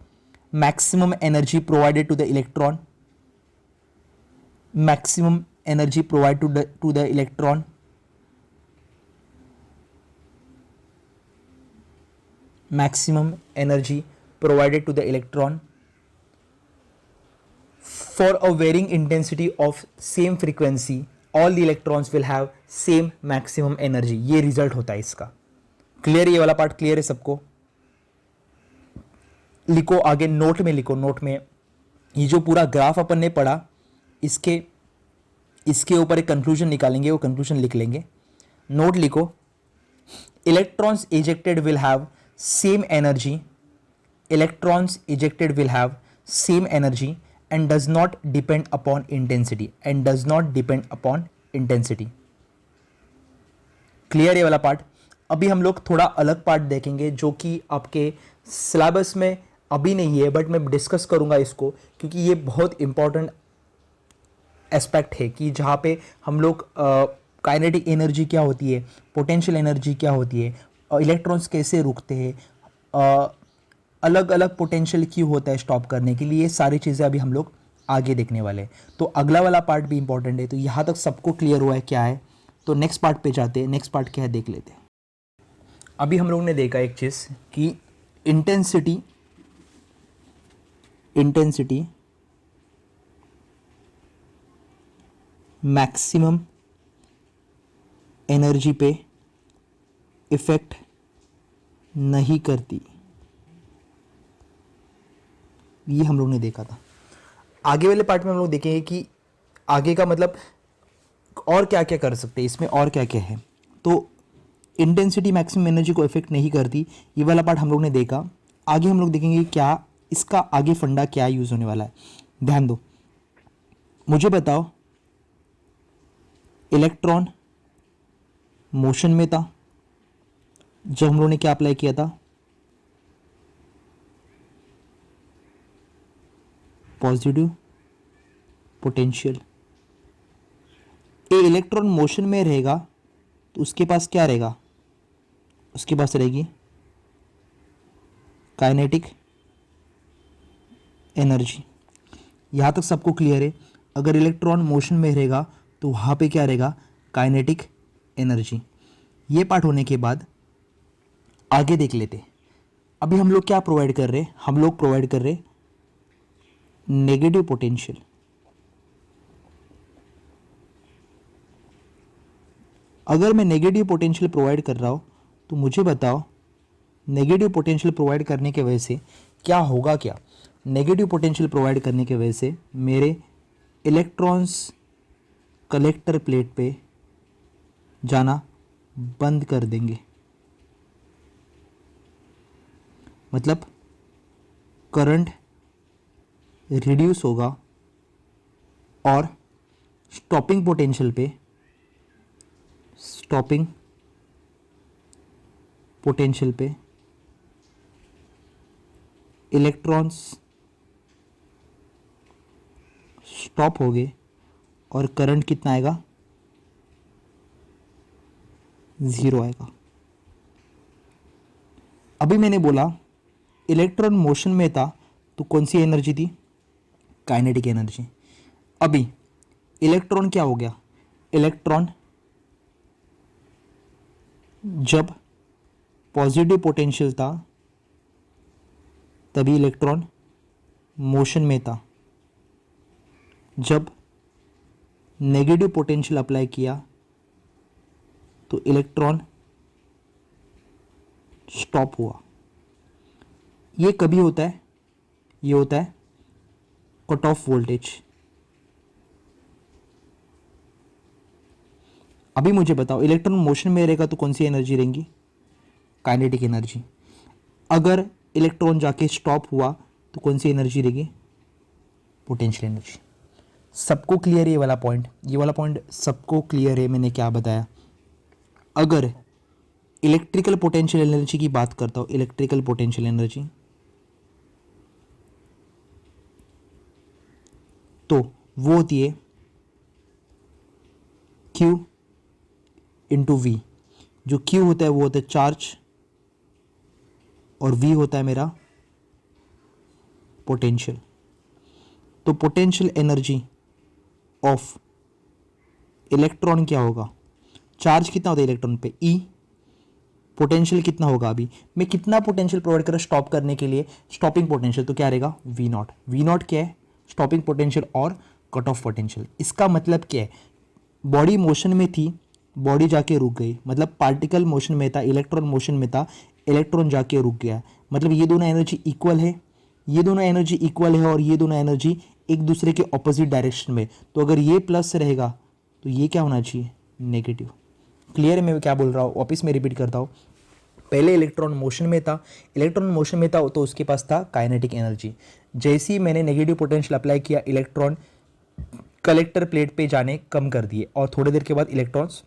maximum energy provided to the electron, maximum energy provided to the electron for a varying intensity of same frequency. All the electrons will have same maximum energy. ये result होता है इसका. Clear? ये वाला part clear है सबको? लिखो आगे, नोट में लिखो. नोट में ये जो पूरा ग्राफ अपन ने पढ़ा, इसके ऊपर एक कंक्लूजन निकालेंगे, वो कंक्लूजन लिख लेंगे. नोट लिखो, electrons ejected will have same energy and does not depend upon intensity. Clear ये वाला पार्ट? अभी हम लोग थोड़ा अलग पार्ट देखेंगे जो कि आपके सिलेबस में अभी नहीं है, बट मैं डिस्कस करूंगा इसको, क्योंकि ये बहुत इंपॉर्टेंट एस्पेक्ट है कि जहाँ पे हम लोग काइनेटिक एनर्जी क्या होती है, पोटेंशियल एनर्जी क्या होती है, इलेक्ट्रॉन्स कैसे रुकते हैं, अलग अलग पोटेंशियल क्यों होता है स्टॉप करने के लिए, ये सारी चीज़ें अभी हम लोग आगे देखने वाले हैं. तो अगला वाला पार्ट भी इंपॉर्टेंट है. तो यहाँ तक सबको क्लियर हुआ है क्या है? तो नेक्स्ट पार्ट पे जाते हैं. नेक्स्ट पार्ट क्या है देख लेते हैं. अभी हम लोग ने देखा एक चीज़ कि इंटेंसिटी मैक्सिमम एनर्जी पे इफेक्ट नहीं करती. ये हम लोग ने देखा था. आगे वाले पार्ट में हम लोग देखेंगे कि आगे का मतलब और क्या क्या कर सकते हैं इसमें, और क्या क्या है. तो इंटेंसिटी मैक्सिमम एनर्जी को इफेक्ट नहीं करती, ये वाला पार्ट हम लोग ने देखा. आगे हम लोग देखेंगे क्या इसका आगे फंडा क्या यूज़ होने वाला है, ध्यान दो। मुझे बताओ, इलेक्ट्रॉन मोशन में था जब हम लोगों ने क्या अप्लाई किया था, पॉजिटिव पोटेंशियल। ए इलेक्ट्रॉन मोशन में रहेगा तो उसके पास क्या रहेगा, उसके पास रहेगी काइनेटिक एनर्जी। यहाँ तक सबको क्लियर है। अगर इलेक्ट्रॉन मोशन में रहेगा तो वहाँ पे क्या रहेगा, काइनेटिक एनर्जी। ये पार्ट होने के बाद आगे देख लेते। अभी हम लोग क्या प्रोवाइड कर रहे हैं, हम लोग प्रोवाइड कर रहे नेगेटिव पोटेंशियल। अगर मैं नेगेटिव पोटेंशियल प्रोवाइड कर रहा हूँ तो मुझे बताओ, नेगेटिव पोटेंशियल प्रोवाइड करने की वजह से क्या होगा, क्या नेगेटिव पोटेंशियल प्रोवाइड करने की वजह से मेरे इलेक्ट्रॉन्स कलेक्टर प्लेट पे जाना बंद कर देंगे। मतलब करंट रिड्यूस होगा और स्टॉपिंग पोटेंशियल पे इलेक्ट्रॉन्स स्टॉप हो गए और करंट कितना आएगा, 0 आएगा। अभी मैंने बोला इलेक्ट्रॉन मोशन में था तो कौन सी एनर्जी थी, काइनेटिक एनर्जी। अभी इलेक्ट्रॉन क्या हो गया, इलेक्ट्रॉन जब पॉजिटिव पोटेंशियल था तभी इलेक्ट्रॉन मोशन में था, जब नेगेटिव पोटेंशियल अप्लाई किया तो इलेक्ट्रॉन स्टॉप हुआ। ये कभी होता है, ये होता है कट ऑफ वोल्टेज। अभी मुझे बताओ, इलेक्ट्रॉन मोशन में रहेगा तो कौन सी एनर्जी रहेंगी, काइनेटिक एनर्जी। अगर इलेक्ट्रॉन जाके स्टॉप हुआ तो कौन सी एनर्जी रहेगी, पोटेंशियल एनर्जी। सबको क्लियर है ये वाला पॉइंट, ये वाला पॉइंट सबको क्लियर है मैंने क्या बताया। अगर इलेक्ट्रिकल पोटेंशियल एनर्जी की बात करता हूँ, इलेक्ट्रिकल पोटेंशियल एनर्जी, तो वो होती है Q इंटू वी। जो Q होता है वो होता है चार्ज और V होता है मेरा पोटेंशियल। तो पोटेंशियल एनर्जी ऑफ इलेक्ट्रॉन क्या होगा, चार्ज कितना होता है इलेक्ट्रॉन पे, E। पोटेंशियल कितना होगा, अभी मैं कितना पोटेंशियल प्रोवाइड कर रहा हूँ स्टॉप करने के लिए, स्टॉपिंग पोटेंशियल, तो क्या रहेगा वी नॉट। वी नॉट क्या है, स्टॉपिंग पोटेंशियल और कट ऑफ पोटेंशियल। इसका मतलब क्या है, बॉडी मोशन में थी, बॉडी जाके रुक गई, मतलब पार्टिकल मोशन में था, इलेक्ट्रॉन मोशन में था, इलेक्ट्रॉन जाके रुक गया। मतलब ये दोनों एनर्जी इक्वल है, ये दोनों एनर्जी इक्वल है और ये दोनों एनर्जी एक दूसरे के ऑपोजिट डायरेक्शन में। तो अगर ये प्लस रहेगा तो ये क्या होना चाहिए, नेगेटिव। क्लियर है मैं क्या बोल रहा हूँ, वापस मैं रिपीट करता हूँ। पहले इलेक्ट्रॉन मोशन में था, इलेक्ट्रॉन मोशन में था तो उसके पास था काइनेटिक एनर्जी। जैसे ही मैंने नेगेटिव पोटेंशियल अप्लाई किया, इलेक्ट्रॉन कलेक्टर प्लेट पे जाने कम कर दिए और थोड़ी देर के बाद इलेक्ट्रॉन्स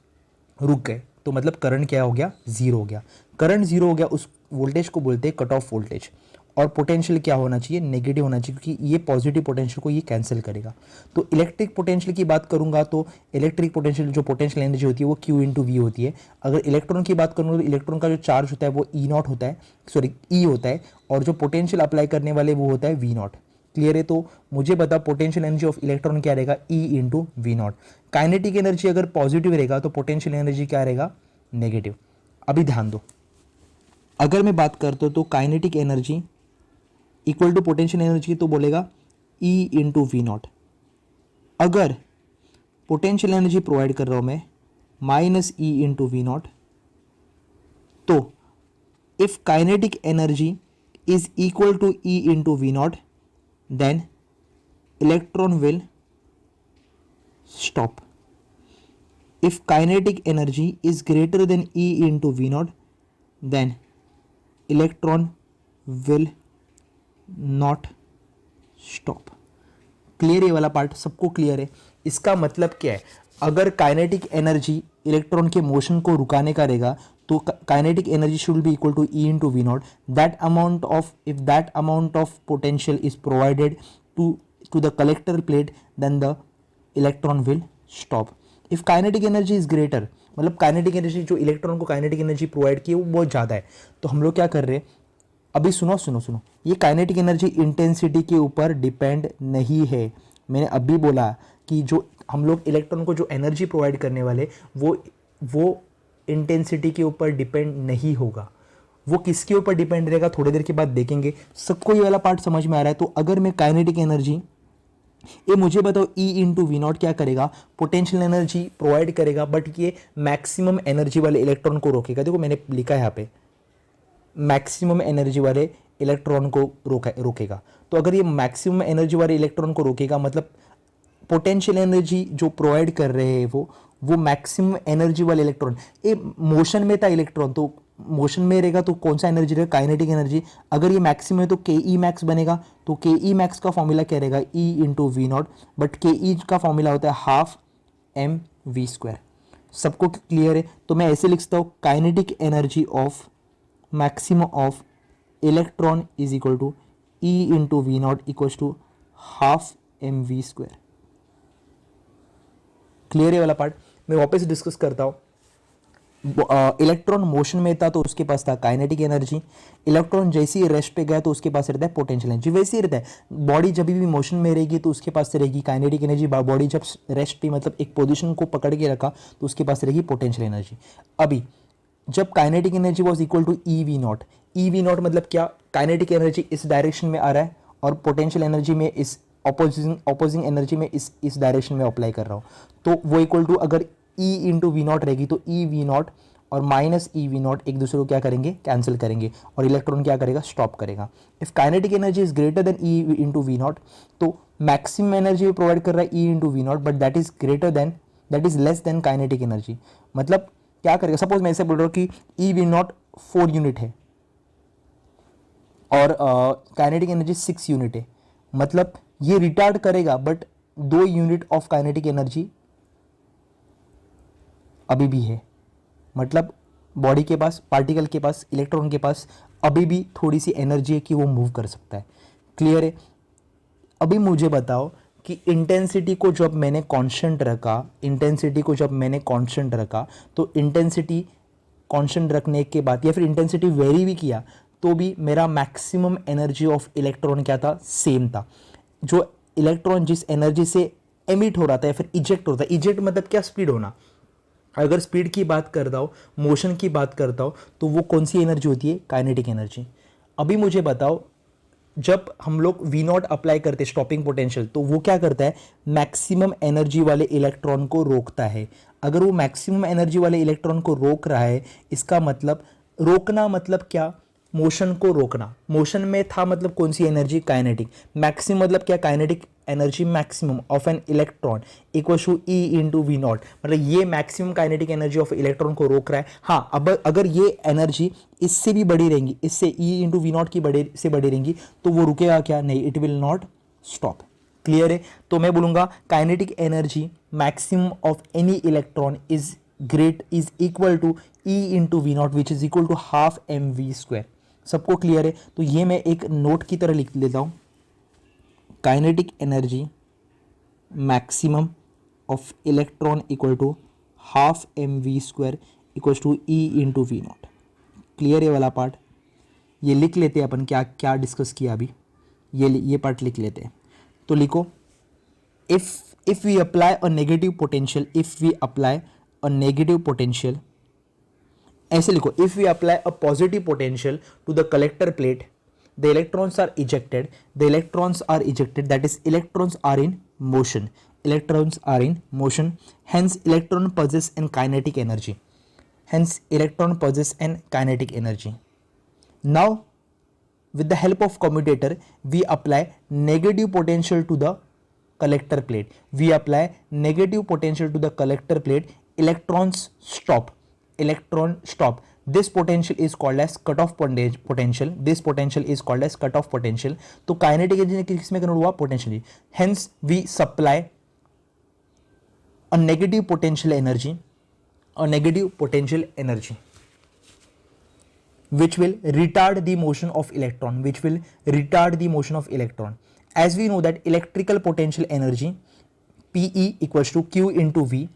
रुक गए, तो मतलब करंट क्या हो गया, जीरो हो गया। करंट जीरो हो गया, उस वोल्टेज को बोलते हैं कट ऑफ वोल्टेज। और पोटेंशियल क्या होना चाहिए, नेगेटिव होना चाहिए, क्योंकि ये पॉजिटिव पोटेंशियल को ये कैंसिल करेगा। तो इलेक्ट्रिक पोटेंशियल की बात करूंगा तो इलेक्ट्रिक पोटेंशियल जो पोटेंशियल एनर्जी होती है वो Q इंटू वी होती है। अगर इलेक्ट्रॉन की बात करूंगा तो इलेक्ट्रॉन का जो चार्ज होता है वो ई नॉट होता है, सॉरी ई होता है, और जो पोटेंशियल अप्लाई करने वाले वो होता है वी नॉट। क्लियर है, तो मुझे बता पोटेंशियल एनर्जी ऑफ इलेक्ट्रॉन क्या रहेगा, E into V naught. Kinetic energy अगर पॉजिटिव रहेगा तो पोटेंशियल एनर्जी क्या रहेगा, नेगेटिव। अभी ध्यान दो, अगर मैं बात करता हूँ तो kinetic energy equal to potential energy तो बोलेगा ई इंटू वी नॉट। अगर पोटेंशियल एनर्जी प्रोवाइड कर रहा हूँ मैं minus E into V naught, तो if kinetic energy is equal to E into V naught then electron will stop. If kinetic energy is greater than E into V naught, then electron will not stop. Clear, ये वाला part सबको clear है। इसका मतलब क्या है, अगर kinetic energy electron के मोशन को रुकाने का रहेगा तो kinetic energy should be equal to E into V naught. That amount of, if that amount of potential is provided to the collector plate then the electron will stop. If kinetic energy is greater, मतलब kinetic energy जो electron को kinetic energy provide की है वो बहुत ज़्यादा है, तो हम लोग क्या कर रहे हैं, अभी सुनो सुनो सुनो, ये काइनेटिक एनर्जी इंटेंसिटी के ऊपर डिपेंड नहीं है। मैंने अभी बोला कि जो हम लोग इलेक्ट्रॉन को जो एनर्जी प्रोवाइड करने वाले वो इंटेंसिटी के ऊपर डिपेंड नहीं होगा। वो किसके ऊपर डिपेंड रहेगा थोड़ी देर के बाद देखेंगे। सबको ये वाला पार्ट समझ में आ रहा है? तो अगर मैं काइनेटिक एनर्जी, ये मुझे बताओ ई इंटू वी नॉट क्या करेगा, पोटेंशियल एनर्जी प्रोवाइड करेगा, बट ये मैक्सिमम एनर्जी वाले इलेक्ट्रॉन को रोकेगा। देखो मैंने लिखा है यहाँ पे, मैक्सिमम एनर्जी वाले इलेक्ट्रॉन को रोकेगा। तो अगर ये मैक्सिमम एनर्जी वाले इलेक्ट्रॉन को रोकेगा, मतलब पोटेंशियल एनर्जी जो प्रोवाइड कर रहे हैं वो मैक्सिमम एनर्जी वाले इलेक्ट्रॉन, ये मोशन में था इलेक्ट्रॉन, तो मोशन में रहेगा तो कौन सा एनर्जी रहेगा, काइनेटिक एनर्जी। अगर ये मैक्सिमम है तो के ई मैक्स बनेगा, तो के ई मैक्स का फॉर्मूला क्या रहेगा, E into V naught, but K E का फॉर्मूला होता है हाफ एम वी स्क्वायर। सबको क्लियर है? तो मैं ऐसे लिख सकता हूँ, kinetic energy of maximum of electron is equal to E into V naught equals to half mv square। Clear है वाला पार्ट? मैं वापस डिस्कस करता हूँ। इलेक्ट्रॉन मोशन में था तो उसके पास था काइनेटिक एनर्जी, इलेक्ट्रॉन जैसे ही रेस्ट पे गया तो उसके पास रहता है पोटेंशियल एनर्जी। वैसे ही रहता है, बॉडी जब भी मोशन में रहेगी तो उसके पास रहेगी काइनेटिक एनर्जी, बॉडी जब रेस्ट पे मतलब एक पोजीशन को पकड़ के रखा तो उसके पास रहेगी पोटेंशियल एनर्जी। अभी जब kinetic energy was equal to E V naught, E V naught मतलब क्या, काइनेटिक एनर्जी इस डायरेक्शन में आ रहा है और पोटेंशियल एनर्जी में इस ऑपोजिंग एनर्जी में इस डायरेक्शन में अप्लाई कर रहा हूँ, तो वो इक्वल टू अगर ई इंटू वी नॉट रहेगी तो ई वी नॉट और माइनस ई वी नॉट एक दूसरे को क्या करेंगे, कैंसिल करेंगे, और इलेक्ट्रॉन क्या करेगा, स्टॉप करेगा। If kinetic energy is greater than E into V naught, तो मैक्सिमम एनर्जी प्रोवाइड कर रहा है E into V naught, but that is less than kinetic energy. मतलब क्या करेगा, सपोज मैं ऐसे बोल रहा हूँ कि ई वी नॉट 4 यूनिट है और काइनेटिक एनर्जी 6 यूनिट है, मतलब ये रिटार्ड करेगा, but 2 unit of kinetic energy अभी भी है। मतलब बॉडी के पास, पार्टिकल के पास, इलेक्ट्रॉन के पास अभी भी थोड़ी सी एनर्जी है कि वो मूव कर सकता है। क्लियर है? अभी मुझे बताओ कि इंटेंसिटी को जब मैंने कांस्टेंट रखा, तो इंटेंसिटी कांस्टेंट रखने के बाद या फिर इंटेंसिटी वेरी भी किया तो भी मेरा मैक्सिमम एनर्जी ऑफ इलेक्ट्रॉन क्या था, सेम था। जो इलेक्ट्रॉन जिस एनर्जी से एमिट हो रहा था या फिर इजेक्ट होता है, इजेक्ट मतलब क्या, स्पीड होना। अगर स्पीड की बात करता हूँ, मोशन की बात करता हूँ, तो वो कौन सी एनर्जी होती है, काइनेटिक एनर्जी। अभी मुझे बताओ, जब हम लोग वी नॉट अप्लाई करते स्टॉपिंग पोटेंशियल, तो वो क्या करता है, मैक्सिमम एनर्जी वाले इलेक्ट्रॉन को रोकता है। अगर वो मैक्सिमम एनर्जी वाले इलेक्ट्रॉन को रोक रहा है, इसका मतलब रोकना मतलब क्या, मोशन को रोकना। मोशन में था मतलब कौन सी एनर्जी, काइनेटिक। मैक्सिमम मतलब क्या, kinetic energy maximum of an electron equal to E into V naught, मतलब ये maximum kinetic energy of electron को रोक रहा है। हाँ, अब अगर ये एनर्जी इससे भी बड़ी रहेंगी, इससे ई इंटू वी नॉट की बड़ी रहेंगी, तो वो रुकेगा क्या, नहीं, it will not stop. Clear है? तो मैं बोलूंगा kinetic energy maximum of any electron is equal to E into V naught which is equal to half M V square. सबको क्लियर है? तो ये मैं एक नोट की तरह लिख लेता हूं, kinetic energy maximum of electron equal to half M V square equal to E into V naught. Clear है वाला पार्ट? ये लिख लेते हैं अपन, क्या क्या डिस्कस किया अभी, ये पार्ट लिख लेते हैं। तो लिखो, if we apply a negative potential, ऐसे लिखो, if we apply a positive potential to the collector plate, the electrons are ejected, that is electrons are in motion, hence electron possess an kinetic energy, now with the help of commutator we apply negative potential to the collector plate, electrons stop, this potential is called as cut off potential, this potential is called as cut off potential. तो kinetic energy किस में convert हुआ? Potential. Hence we supply a negative potential energy, a negative potential energy which will retard the motion of electron, which will retard the motion of electron. As we know that electrical potential energy Pe equals to Q into V,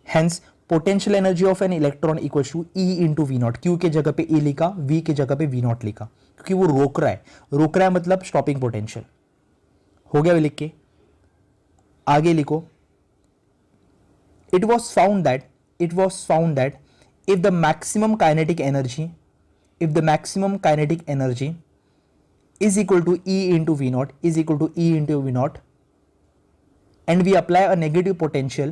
hence potential energy of an electron equals to E into V naught। Q के जगह पे E लिखा, V के जगह पे V naught लिखा, क्योंकि वो रोक रहा है, रोक रहा है मतलब स्टॉपिंग पोटेंशियल। हो गया लिख के, आगे लिखो। It was found that if the maximum kinetic energy is equal to E into V naught, and we apply a negative potential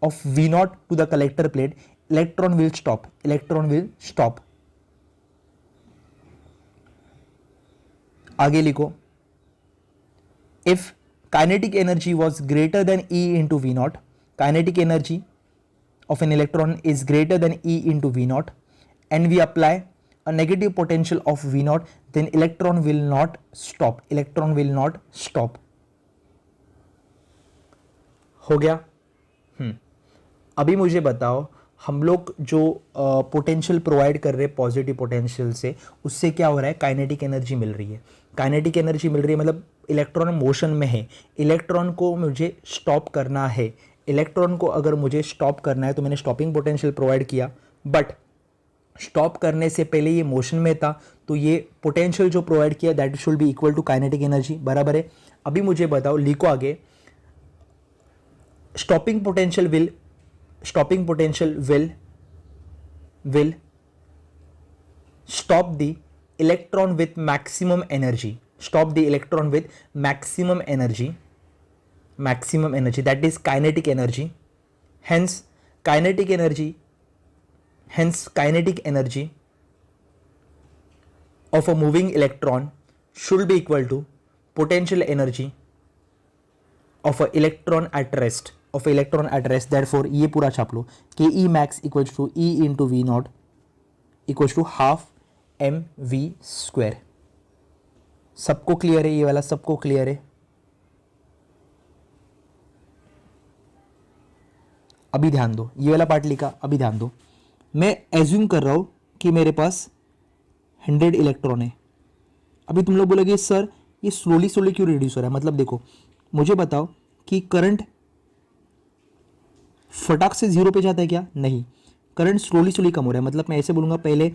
of V naught to the collector plate, electron will stop। आगे लिखो, if kinetic energy was greater than E into V naught, kinetic energy of an electron is greater than E into V naught, and we apply a negative potential of V naught, then electron will not stop। हो गया? अभी मुझे बताओ, हम लोग जो potential provide कर रहे हैं पॉजिटिव पोटेंशियल से, उससे क्या हो रहा है? काइनेटिक एनर्जी मिल रही है। काइनेटिक एनर्जी मिल रही है मतलब इलेक्ट्रॉन मोशन में है, इलेक्ट्रॉन को मुझे स्टॉप करना है। इलेक्ट्रॉन को अगर मुझे स्टॉप करना है तो मैंने स्टॉपिंग पोटेंशियल प्रोवाइड किया, बट स्टॉप करने से पहले ये मोशन में था, तो ये पोटेंशियल जो प्रोवाइड किया that should be equal to kinetic energy. बराबर है? अभी मुझे बताओ, लिखो आगे, stopping potential will stop the electron with maximum energy, that is kinetic energy। hence kinetic energy of a moving electron should be equal to potential energy of a electron at rest, therefore ये पूरा छाप लो, ke max equals to E into V naught equals to half mv square। सबको clear है? ये वाला सबको clear है? अभी ध्यान दो, ये वाला पार्ट लिखा, अभी ध्यान दो। मैं एज्यूम कर रहा हूं कि मेरे पास 100 इलेक्ट्रॉन है। अभी तुम लोग बोलोगे सर ये स्लोली क्यों रिड्यूस हो रहा है? मतलब देखो, मुझे बताओ कि करंट फटाक से 0 पे जाता है क्या? नहीं, करंट स्लोली कम हो रहा है। मतलब मैं ऐसे बोलूँगा, पहले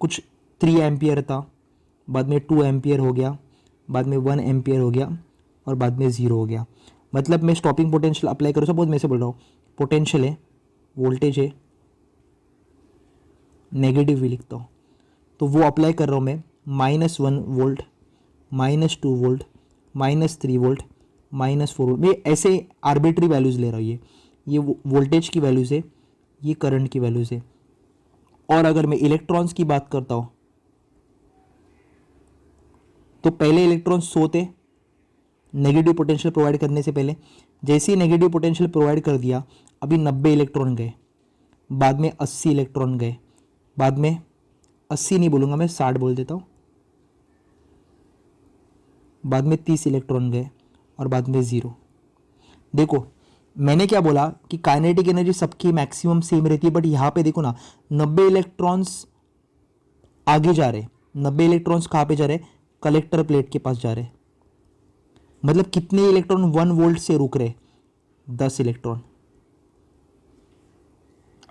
कुछ 3 एम्पियर था, बाद में 2 एम्पियर हो गया, बाद में 1 एम्पियर हो गया, और बाद में 0 हो गया। मतलब मैं स्टॉपिंग पोटेंशियल अप्लाई करूँ, सपोज मैं ऐसे बोल रहा हूँ, पोटेंशियल है, वोल्टेज है, नेगेटिव भी लिखता हूँ, तो वो अप्लाई कर रहा हूँ मैं, -1 वोल्ट, -2 वोल्ट, -3 वोल्ट, -4 वोल्ट। मैं ऐसे आर्बिट्री वैल्यूज़ ले रहा हूँ। ये वोल्टेज की वैल्यूज़ है, ये करंट की वैल्यूज़ है। और अगर मैं इलेक्ट्रॉन्स की बात करता हूँ, तो पहले इलेक्ट्रॉन्स सोते नेगेटिव पोटेंशियल प्रोवाइड करने से पहले। जैसे ही नेगेटिव पोटेंशियल प्रोवाइड कर दिया, अभी 90 इलेक्ट्रॉन गए, बाद में 80 इलेक्ट्रॉन गए, बाद में 80 नहीं बोलूँगा मैं, 60 बोल देता हूँ, बाद में 30 इलेक्ट्रॉन गए, और बाद में 0। देखो मैंने क्या बोला कि काइनेटिक एनर्जी सबकी मैक्सिमम सेम रहती है, बट यहाँ पे देखो ना, 90 इलेक्ट्रॉन्स आगे जा रहे, 90 इलेक्ट्रॉन्स कहाँ पे जा रहे? कलेक्टर प्लेट के पास जा रहे। मतलब कितने इलेक्ट्रॉन 1 वोल्ट से रुक रहे? 10 इलेक्ट्रॉन।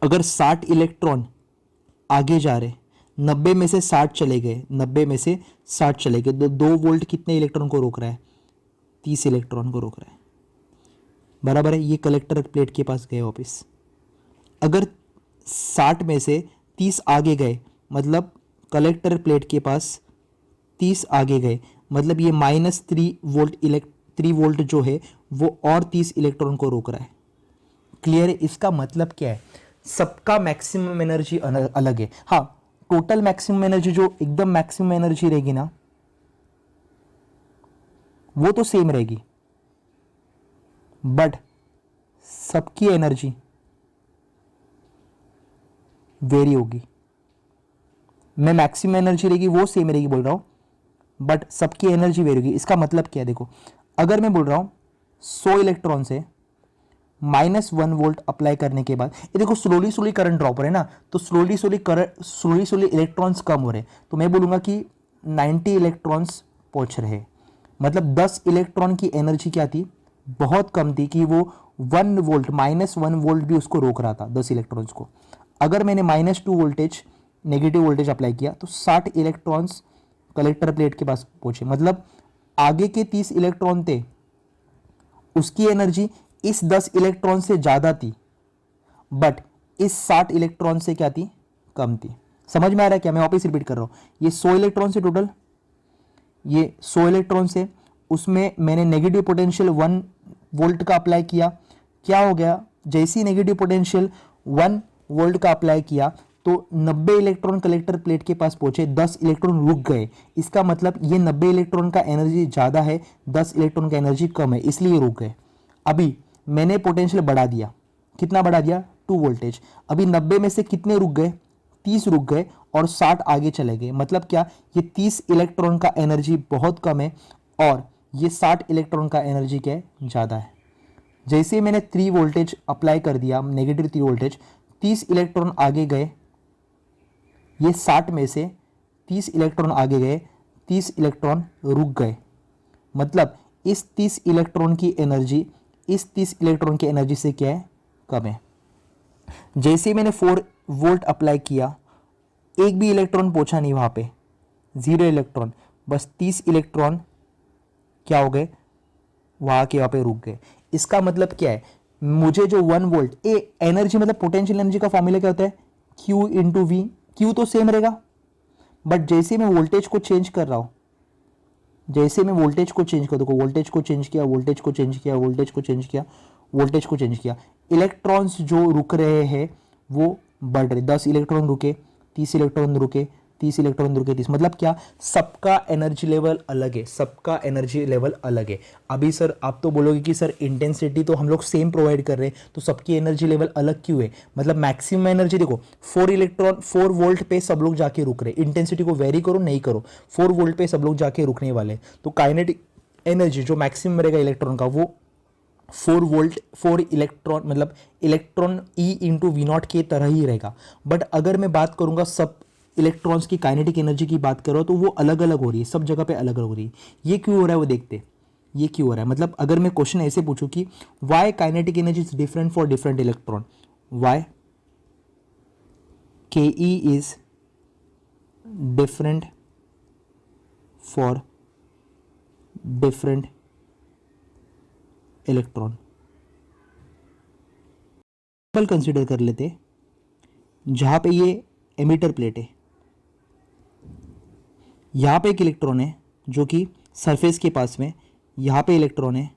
अगर 60 इलेक्ट्रॉन आगे जा रहे, 90 में से 60 चले गए, 90 में से 60 चले गए, तो 2 वोल्ट कितने इलेक्ट्रॉन को रोक रहा है? 30 इलेक्ट्रॉन को रोक रहा है। बराबर है? ये कलेक्टर प्लेट के पास गए वापस। अगर 60 में से 30 आगे गए, मतलब कलेक्टर प्लेट के पास 30 आगे गए, मतलब ये -3 वोल्ट जो है वो और 30 इलेक्ट्रॉन को रोक रहा है। क्लियर है? इसका मतलब क्या है? सबका मैक्सिमम एनर्जी अलग है। हाँ, टोटल मैक्सिमम एनर्जी जो एकदम मैक्सिमम एनर्जी रहेगी ना, वो तो सेम रहेगी, बट सबकी एनर्जी वेरी होगी, मैं मैक्सिमम एनर्जी रहेगी वो सेम रहेगी बोल रहा हूँ, बट सबकी एनर्जी वेरी होगी। इसका मतलब क्या है, देखो अगर मैं बोल रहा हूँ 100 इलेक्ट्रॉन से -1 वोल्ट अप्लाई करने के बाद, ये देखो स्लोली स्लोली करंट ड्रॉप हो रहा है ना, तो slowly slowly current, slowly slowly electrons कम हो रहे हैं, तो मैं बोलूँगा कि 90 इलेक्ट्रॉन्स पहुँच रहे, मतलब 10 इलेक्ट्रॉन की एनर्जी क्या थी, बहुत कम थी कि वो 1 वोल्ट -1 वोल्ट भी उसको रोक रहा था 10 इलेक्ट्रॉन्स को। अगर मैंने -2 वोल्टेज नेगेटिव वोल्टेज अप्लाई किया तो 60 इलेक्ट्रॉन्स कलेक्टर प्लेट के पास पहुंचे, मतलब आगे के 30 इलेक्ट्रॉन थे उसकी एनर्जी इस 10 इलेक्ट्रॉन से ज़्यादा थी, बट इस 60 इलेक्ट्रॉन से क्या थी, कम थी। समझ में आ रहा है क्या, मैं वापस रिपीट कर रहा हूँ, ये 100 इलेक्ट्रॉन से टोटल, ये 100 इलेक्ट्रॉन से, उसमें मैंने नेगेटिव पोटेंशियल 1 वोल्ट का अप्लाई किया, क्या हो गया, जैसी नेगेटिव पोटेंशियल 1 वोल्ट का अप्लाई किया तो 90 इलेक्ट्रॉन कलेक्टर प्लेट के पास पहुंचे, 10 इलेक्ट्रॉन रुक गए। इसका मतलब ये 90 इलेक्ट्रॉन का एनर्जी ज़्यादा है, 10 इलेक्ट्रॉन का एनर्जी कम है, इसलिए रुक गए। अभी मैंने पोटेंशियल बढ़ा दिया, कितना बढ़ा दिया, 2 वोल्टेज। अभी 90 में से कितने रुक गए, 30 रुक गए और 60 आगे चले गए। मतलब क्या, ये 30 इलेक्ट्रॉन का एनर्जी बहुत कम है और ये 60 इलेक्ट्रॉन का एनर्जी क्या है, ज़्यादा है। जैसे ही मैंने 3 वोल्टेज अप्लाई कर दिया, नेगेटिव 3 वोल्टेज, 30 इलेक्ट्रॉन आगे गए, ये 60 में से 30 इलेक्ट्रॉन आगे गए, 30 इलेक्ट्रॉन रुक गए। मतलब इस 30 इलेक्ट्रॉन की एनर्जी इस 30 इलेक्ट्रॉन की एनर्जी से क्या है, कम है। जैसे ही मैंने 4 वोल्ट अप्लाई किया, एक भी इलेक्ट्रॉन पहुंचा नहीं वहां पे, 0 इलेक्ट्रॉन, बस 30 इलेक्ट्रॉन क्या हो गए, वहां के वहां पे रुक गए। इसका मतलब क्या है, मुझे जो 1 वोल्ट एनर्जी, मतलब पोटेंशियल एनर्जी का फॉर्मूला क्या होता है, Q इंटू वी, क्यू तो सेम रहेगा, बट जैसे मैं वोल्टेज को चेंज कर रहा हूं, जैसे मैं वोल्टेज को चेंज कर, देखो वोल्टेज को चेंज किया, वोल्टेज को चेंज किया, वोल्टेज को चेंज किया, वोल्टेज को चेंज किया, इलेक्ट्रॉन्स जो रुक रहे हैं वो बढ़ रहे, 10 इलेक्ट्रॉन रुके, 30 इलेक्ट्रॉन रुके, 30 इलेक्ट्रॉन रुके, 30, मतलब क्या, सबका एनर्जी लेवल अलग है, सबका एनर्जी लेवल अलग है। अभी सर आप तो बोलोगे कि सर इंटेंसिटी तो हम लोग सेम प्रोवाइड कर रहे हैं, तो सबकी एनर्जी लेवल अलग क्यों है, मतलब मैक्सिमम एनर्जी देखो 4 इलेक्ट्रॉन 4 वोल्ट पे सब लोग जाके रुक रहे, इंटेंसिटी को वेरी करो नहीं करो 4 वोल्ट पे सब लोग जाके रुकने वाले, तो काइनेटिक एनर्जी जो मैक्सिमम रहेगा इलेक्ट्रॉन का वो 4 वोल्ट 4 इलेक्ट्रॉन, मतलब electron E into V naught के तरह ही रहेगा। बट अगर मैं बात करूंगा सब इलेक्ट्रॉन्स की काइनेटिक एनर्जी की बात करो तो वो अलग अलग हो रही है, सब जगह पे अलग अलग हो रही है। ये क्यों हो रहा है वो देखते, ये क्यों हो रहा है, मतलब अगर मैं क्वेश्चन ऐसे पूछूं कि why kinetic energy is different for different electron, why K E is different for different electron, consider कर लेते जहां पे ये एमिटर प्लेट है, यहाँ पे एक इलेक्ट्रॉन है जो कि सरफेस के पास में, यहाँ पे इलेक्ट्रॉन है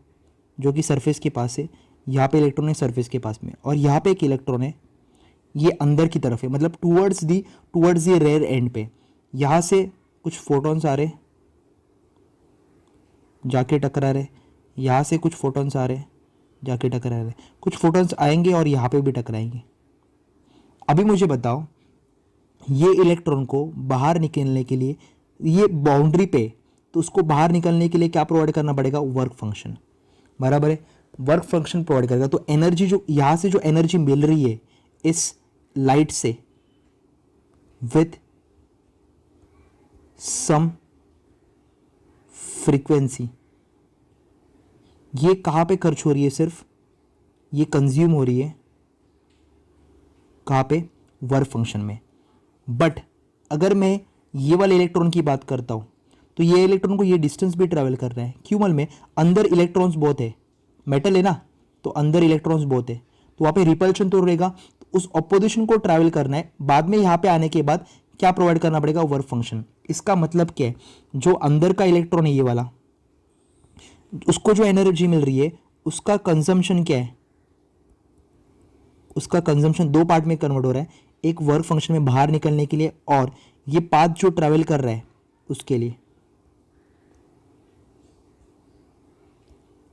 जो कि सरफेस के पास है, यहाँ पे इलेक्ट्रॉन है सरफेस के पास में, और यहाँ पे एक इलेक्ट्रॉन है ये अंदर की तरफ है, मतलब टूवर्ड्स दी रेयर एंड पे। यहाँ से कुछ फोटॉन्स आ रहे जाके टकरा रहे, यहाँ से कुछ फोटॉन्स आ रहे जाके टकरा रहे, कुछ फोटॉन्स आएंगे और यहाँ पे भी टकराएंगे। अभी मुझे बताओ ये इलेक्ट्रॉन को बाहर निकलने के लिए, ये बाउंड्री पे, तो उसको बाहर निकलने के लिए क्या प्रोवाइड करना पड़ेगा, वर्क फंक्शन, बराबर है, वर्क फंक्शन प्रोवाइड करेगा। तो एनर्जी जो यहाँ से जो एनर्जी मिल रही है इस लाइट से विथ सम फ्रीक्वेंसी, ये कहाँ पे खर्च हो रही है, सिर्फ ये कंज्यूम हो रही है कहाँ पे, वर्क फंक्शन में। बट अगर मैं ये वाले इलेक्ट्रॉन की बात करता हूं तो ये इलेक्ट्रॉन को ये डिस्टेंस भी ट्रैवल कर रहा है, क्यों, में अंदर इलेक्ट्रॉन्स बहुत है, मेटल है ना, तो अंदर इलेक्ट्रॉन्स बहुत है, तो वहां पे रिपल्शन तो रहेगा, तो उस ऑपोजिशन को ट्रैवल करना है, बाद में यहां पे आने के बाद क्या प्रोवाइड करना पड़ेगा, वर्क फंक्शन। इसका मतलब क्या है, जो अंदर का इलेक्ट्रॉन है ये वाला, उसको जो एनर्जी मिल रही है उसका कंजम्पशन क्या है, उसका कंजम्पशन दो पार्ट में कन्वर्ट हो रहा है, एक वर्क फंक्शन में बाहर निकलने के लिए और ये पाथ जो ट्रैवल कर रहा है उसके लिए।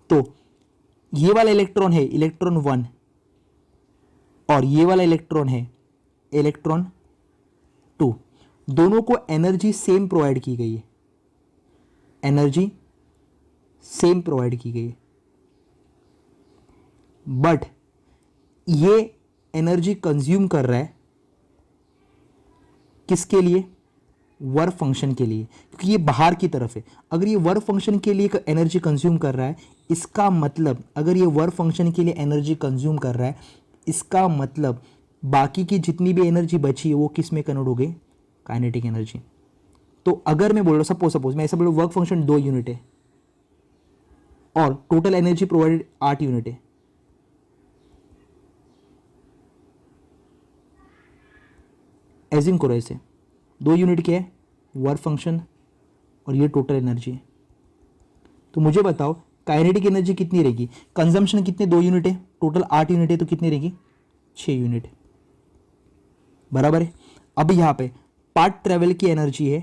तो ये वाला इलेक्ट्रॉन है इलेक्ट्रॉन 1 और ये वाला इलेक्ट्रॉन है इलेक्ट्रॉन 2, दोनों को एनर्जी सेम प्रोवाइड की गई है, एनर्जी सेम प्रोवाइड की गई है, बट ये एनर्जी कंज्यूम कर रहा है किसके लिए? वर्क फंक्शन के लिए, क्योंकि ये बाहर की तरफ है। अगर ये वर्क फंक्शन के लिए एनर्जी कंज्यूम कर रहा है, इसका मतलब अगर ये वर्क फंक्शन के लिए एनर्जी कंज्यूम कर रहा है, इसका मतलब बाकी की जितनी भी एनर्जी बची है वो किस में कन्वर्ट हो गई? Kinetic energy. तो अगर मैं बोल रहा हूँ सपोज मैं ऐसा बोल रहा हूँ वर्क फंक्शन 2 यूनिट है और टोटल एनर्जी प्रोवाइडेड 8 यूनिट है, एज्यूम करो ऐसे 2 यूनिट क्या है? वर्क फंक्शन, और ये टोटल एनर्जी है। तो मुझे बताओ काइनेटिक एनर्जी कितनी रहेगी? कंजम्पशन कितने? 2 यूनिट है, टोटल 8 यूनिट है, तो कितनी रहेगी? 6 यूनिट, बराबर है। अब यहां पे पार्ट ट्रेवल की एनर्जी है,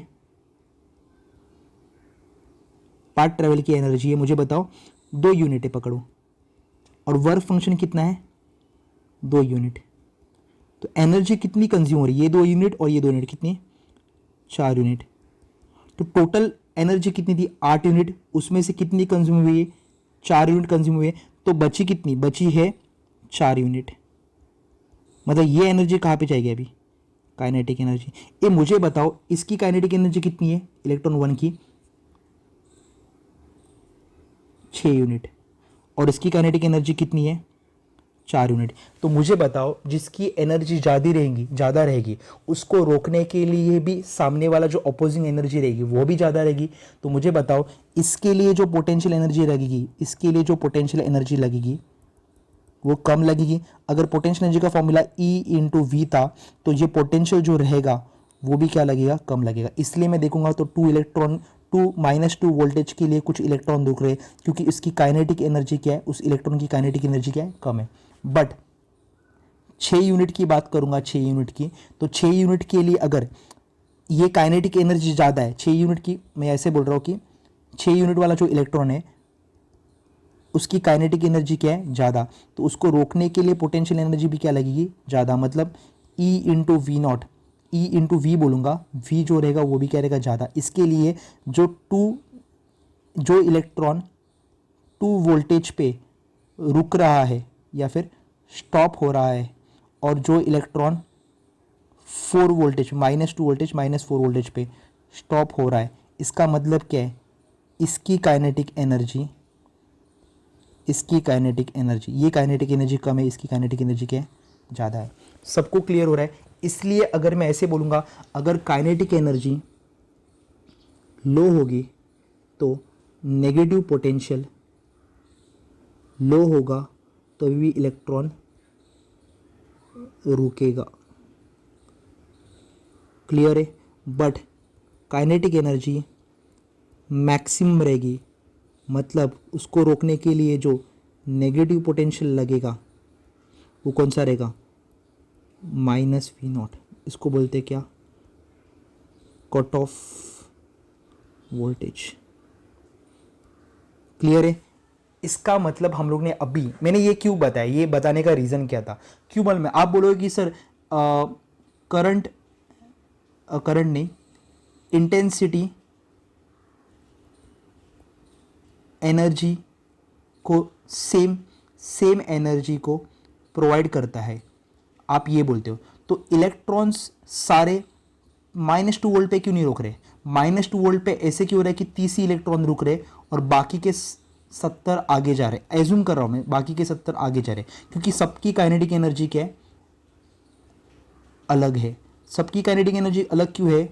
पार्ट ट्रेवल की एनर्जी है, मुझे बताओ 2 यूनिट है पकड़ो, और वर्क फंक्शन कितना है? 2 यूनिट। तो एनर्जी कितनी कंज्यूम हो रही है? ये 2 यूनिट और ये 2 यूनिट, कितनी? 4 यूनिट। तो टोटल एनर्जी कितनी थी? 8 यूनिट, उसमें से कितनी कंज्यूम हुई है? 4 यूनिट कंज्यूम हुई है। तो बची कितनी? बची है 4 यूनिट। मतलब ये एनर्जी कहाँ पे जाएगी अभी? Kinetic energy. ये मुझे बताओ इसकी काइनेटिक एनर्जी कितनी है? इलेक्ट्रॉन 1 की 6 यूनिट, और इसकी काइनेटिक एनर्जी कितनी है? 4 यूनिट। तो मुझे बताओ जिसकी एनर्जी ज़्यादा रहेगी उसको रोकने के लिए भी सामने वाला जो अपोजिंग एनर्जी रहेगी वो भी ज़्यादा रहेगी। तो मुझे बताओ इसके लिए जो पोटेंशियल एनर्जी लगेगी, इसके लिए जो पोटेंशियल एनर्जी लगेगी वो कम लगेगी। अगर पोटेंशियल एनर्जी का फॉर्मूला E/V था तो ये पोटेंशियल जो रहेगा वो भी क्या लगेगा? कम लगेगा। इसलिए मैं देखूंगा तो 2 इलेक्ट्रॉन -2 वोल्टेज के लिए कुछ इलेक्ट्रॉन रुक रहे, क्योंकि इसकी काइनेटिक एनर्जी क्या है? उस इलेक्ट्रॉन की काइनेटिक एनर्जी क्या है? कम है। बट 6 यूनिट की बात करूंगा, 6 यूनिट की, तो 6 यूनिट के लिए अगर ये काइनेटिक एनर्जी ज़्यादा है 6 यूनिट की, मैं ऐसे बोल रहा हूँ कि 6 यूनिट वाला जो इलेक्ट्रॉन है उसकी काइनेटिक एनर्जी क्या है? ज़्यादा। तो उसको रोकने के लिए पोटेंशियल एनर्जी भी क्या लगेगी? ज़्यादा। मतलब E/V0, E/V बोलूँगा, V जो रहेगा वो भी क्या रहेगा? ज़्यादा। इसके लिए जो इलेक्ट्रॉन 2 वोल्टेज पे रुक रहा है या फिर स्टॉप हो रहा है, और जो इलेक्ट्रॉन 4 वोल्टेज -2 वोल्टेज -4 वोल्टेज पे स्टॉप हो रहा है, इसका मतलब क्या है? इसकी काइनेटिक एनर्जी ये काइनेटिक एनर्जी कम है, इसकी काइनेटिक एनर्जी क्या है? ज़्यादा है। सबको क्लियर हो रहा है? इसलिए अगर मैं ऐसे बोलूँगा अगर काइनेटिक एनर्जी लो होगी तो नेगेटिव पोटेंशियल लो होगा, तो भी इलेक्ट्रॉन रुकेगा। क्लियर है? बट काइनेटिक एनर्जी मैक्सिमम रहेगी, मतलब उसको रोकने के लिए जो नेगेटिव पोटेंशियल लगेगा वो कौन सा रहेगा? -V0। इसको बोलते क्या? Cut off voltage. क्लियर है? इसका मतलब हम लोग ने अभी, मैंने ये क्यों बताया, ये बताने का रीज़न क्या था, क्यों मालूम है? आप बोलोगे कि सर करंट नहीं, इंटेंसिटी एनर्जी को सेम एनर्जी को प्रोवाइड करता है, आप ये बोलते हो। तो इलेक्ट्रॉन्स सारे -2 वोल्ट पे क्यों नहीं रुक रहे? -2 वोल्ट पे ऐसे क्यों हो रहा है कि 30 ही इलेक्ट्रॉन रुक रहे और बाकी के 70 आगे जा रहे? एज्यूम कर रहा हूं मैं, बाकी के 70 आगे जा रहे, क्योंकि सबकी काइनेटिक एनर्जी क्या है? अलग है। सबकी काइनेटिक एनर्जी अलग क्यों है?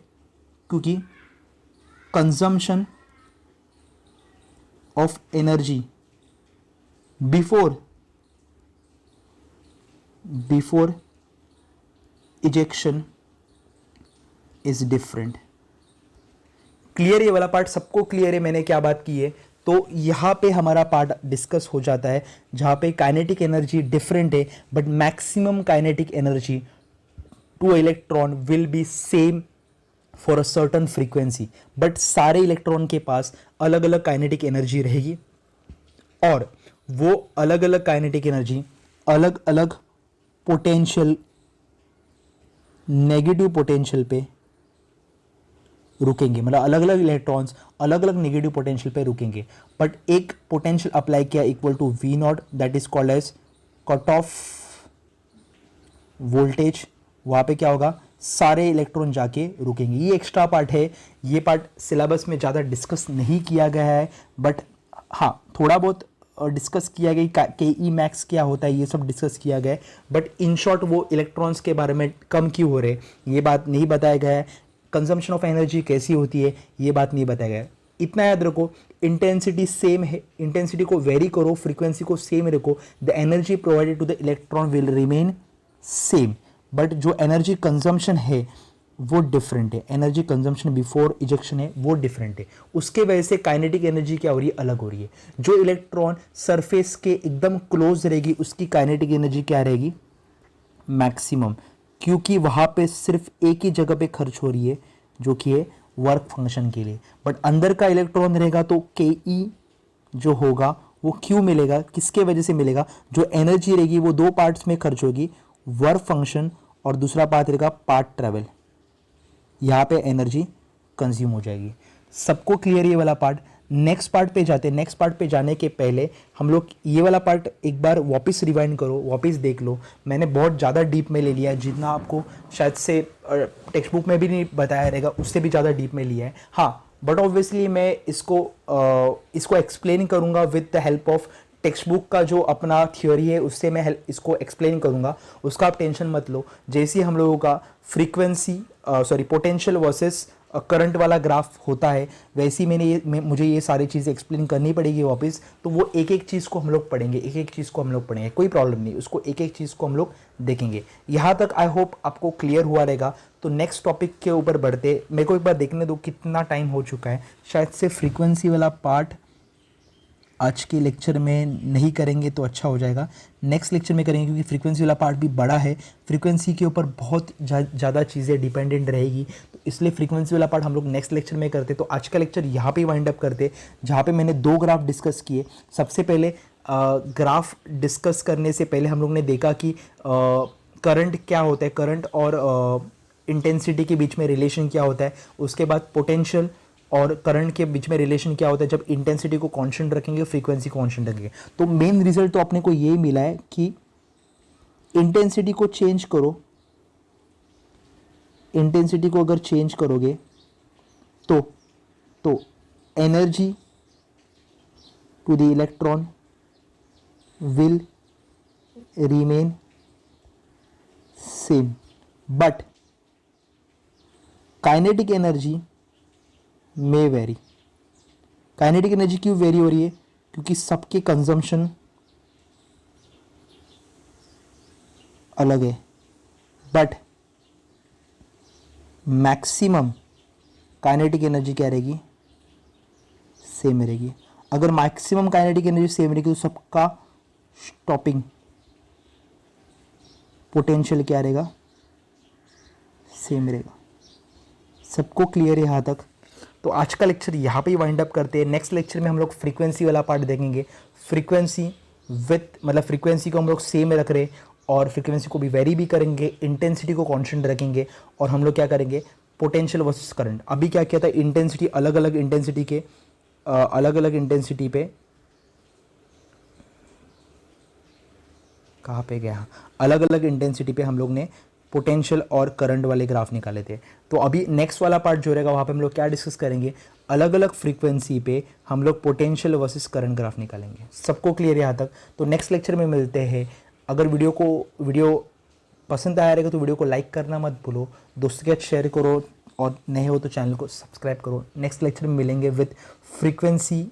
क्योंकि consumption of energy before ejection is different. Clear? ये वाला पार्ट सबको क्लियर है मैंने क्या बात की है? तो यहाँ पे हमारा पार्ट डिस्कस हो जाता है जहाँ पे काइनेटिक एनर्जी डिफरेंट है, but maximum kinetic energy two electron will be same for a certain frequency. But सारे इलेक्ट्रॉन के पास अलग अलग काइनेटिक एनर्जी रहेगी, और वो अलग अलग काइनेटिक एनर्जी अलग अलग पोटेंशियल नेगेटिव पोटेंशियल पे रुकेंगे, मतलब अलग अलग इलेक्ट्रॉन्स अलग अलग नेगेटिव पोटेंशियल पे रुकेंगे, बट एक पोटेंशियल अप्लाई किया equal to V naught, that is called as cut off voltage. वहाँ पे क्या होगा, सारे इलेक्ट्रॉन जाके रुकेंगे। ये एक्स्ट्रा पार्ट है, ये पार्ट सिलेबस में ज़्यादा डिस्कस नहीं किया गया है, बट हाँ थोड़ा बहुत डिस्कस किया गया कि ई मैक्स क्या होता है, ये सब डिस्कस किया गया है, बट इन शॉर्ट वो इलेक्ट्रॉन्स के बारे में कम क्यों हो रहे ये बात नहीं बताया गया है। कंजम्पशन ऑफ एनर्जी कैसी होती है ये बात नहीं बताया गया है। इतना याद रखो, इंटेंसिटी सेम है, इंटेंसिटी को वेरी करो, फ्रीक्वेंसी को सेम रखो, the energy provided to the electron will remain same, but जो एनर्जी कंजम्पशन है वो डिफरेंट है। एनर्जी कंजम्पशन बिफोर इजेक्शन है वो डिफरेंट है, उसके वजह से काइनेटिक एनर्जी क्या हो रही है, अलग हो रही है। जो इलेक्ट्रॉन सरफेस के एकदम क्लोज रहेगी उसकी काइनेटिक एनर्जी क्या रहेगी, मैक्सिमम, क्योंकि वहाँ पे सिर्फ एक ही जगह पे खर्च हो रही है जो कि है वर्क फंक्शन के लिए। बट अंदर का इलेक्ट्रॉन रहेगा तो के ई जो होगा वो क्यों मिलेगा, किसके वजह से मिलेगा, जो एनर्जी रहेगी वो दो पार्ट्स में खर्च होगी, वर्क फंक्शन और दूसरा पार्ट रहेगा पार्ट ट्रेवल, यहाँ पे एनर्जी कंज्यूम हो जाएगी। सबको क्लियर ये वाला पार्ट। नेक्स्ट पार्ट पे जाते हैं। नेक्स्ट पार्ट पे जाने के पहले हम लोग ये वाला पार्ट एक बार वापस रिवाइंड करो, वापस देख लो। मैंने बहुत ज़्यादा डीप में ले लिया है, जितना आपको शायद से टेक्स्ट बुक में भी नहीं बताया रहेगा उससे भी ज़्यादा डीप में लिया है। हाँ, बट ऑब्वियसली मैं इसको एक्सप्लेन करूँगा with the help of text book का जो अपना थियोरी है उससे मैं इसको एक्सप्लेन करूँगा, उसका आप टेंशन मत लो। जैसे ही हम लोगों का पोटेंशियल वर्सेस करंट वाला ग्राफ होता है, वैसे ही मुझे ये सारी चीज़ें एक्सप्लेन करनी पड़ेगी वापस, तो वो एक एक चीज़ को हम लोग पढ़ेंगे, एक एक चीज़ को हम लोग पढ़ेंगे, कोई प्रॉब्लम नहीं, उसको एक एक चीज़ को हम लोग देखेंगे। यहाँ तक आई होप आपको क्लियर हुआ रहेगा। तो नेक्स्ट टॉपिक के ऊपर बढ़ते, मेरे को एक बार देखने दो कितना टाइम हो चुका है। शायद से फ्रीक्वेंसी वाला पार्ट आज के लेक्चर में नहीं करेंगे तो अच्छा हो जाएगा, नेक्स्ट लेक्चर में करेंगे, क्योंकि फ्रीक्वेंसी वाला पार्ट भी बड़ा है, फ्रीक्वेंसी के ऊपर बहुत ज़्यादा चीज़ें डिपेंडेंट रहेगी, तो इसलिए फ्रीक्वेंसी वाला पार्ट हम लोग नेक्स्ट लेक्चर में करते। तो आज का लेक्चर यहाँ पे वाइंड अप करते, जहाँ पे मैंने दो ग्राफ डिस्कस किए। सबसे पहले ग्राफ डिस्कस करने से पहले हम लोग ने देखा कि करंट क्या होता है, करंट और इंटेंसिटी के बीच में रिलेशन क्या होता है। उसके बाद पोटेंशियल और करंट के बीच में रिलेशन क्या होता है, जब इंटेंसिटी को कांस्टेंट रखेंगे, फ्रीक्वेंसी कांस्टेंट रखेंगे। तो मेन रिजल्ट तो अपने को यही मिला है कि इंटेंसिटी को चेंज करो, इंटेंसिटी को अगर चेंज करोगे तो energy to the electron will remain same, but kinetic energy में वेरी। काइनेटिक एनर्जी क्यों वेरी हो रही है, क्योंकि सबके कंजम्पशन अलग है, बट मैक्सिमम काइनेटिक एनर्जी क्या रहेगी, सेम रहेगी। अगर मैक्सिमम काइनेटिक एनर्जी सेम रहेगी तो सबका स्टॉपिंग पोटेंशियल क्या रहेगा, सेम रहेगा। सबको क्लियर है यहाँ तक? तो आज का लेक्चर यहाँ पे ही वाइंड अप करते हैं। नेक्स्ट लेक्चर में हम लोग फ्रीक्वेंसी वाला पार्ट देखेंगे। फ्रीक्वेंसी फ्रीक्वेंसी को हम लोग सेम रख रहे और फ्रीक्वेंसी को भी वेरी भी करेंगे, इंटेंसिटी को कांस्टेंट रखेंगे, और हम लोग क्या करेंगे, पोटेंशियल वर्सेस करंट। अभी क्या किया था, इंटेंसिटी अलग अलग इंटेंसिटी पे कहाँ पे गया, अलग अलग इंटेंसिटी पे हम लोग ने पोटेंशियल और करंट वाले ग्राफ निकाले थे। तो अभी नेक्स्ट वाला पार्ट जो रहेगा वहाँ पे हम लोग क्या डिस्कस करेंगे, अलग अलग फ्रीक्वेंसी पे हम लोग पोटेंशियल वर्सेस करंट ग्राफ निकालेंगे। सबको क्लियर है यहाँ तक? तो नेक्स्ट लेक्चर में मिलते हैं। अगर वीडियो पसंद आया रहेगा तो वीडियो को लाइक करना मत भूलो, दोस्तों के साथ शेयर करो, और नए हो तो चैनल को सब्सक्राइब करो। नेक्स्ट लेक्चर में मिलेंगे विद फ्रीक्वेंसी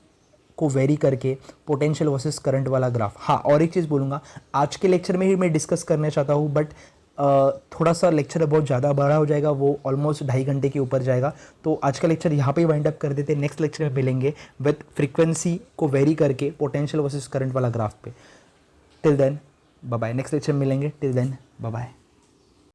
को वेरी करके पोटेंशियल वर्सेस करंट वाला ग्राफ। हाँ, और एक चीज़ बोलूँगा, आज के लेक्चर में ही मैं डिस्कस करना चाहता हूँ, बट थोड़ा सा लेक्चर बहुत ज़्यादा बड़ा हो जाएगा, वो ऑलमोस्ट 2.5 घंटे के ऊपर जाएगा। तो आज का लेक्चर यहाँ पे ही वाइंड अप कर देते हैं। नेक्स्ट लेक्चर में मिलेंगे विद फ्रीक्वेंसी को वेरी करके पोटेंशियल वर्सेस करंट वाला ग्राफ पे। Till then bye bye. Next lecture में मिलेंगे। Till then bye bye.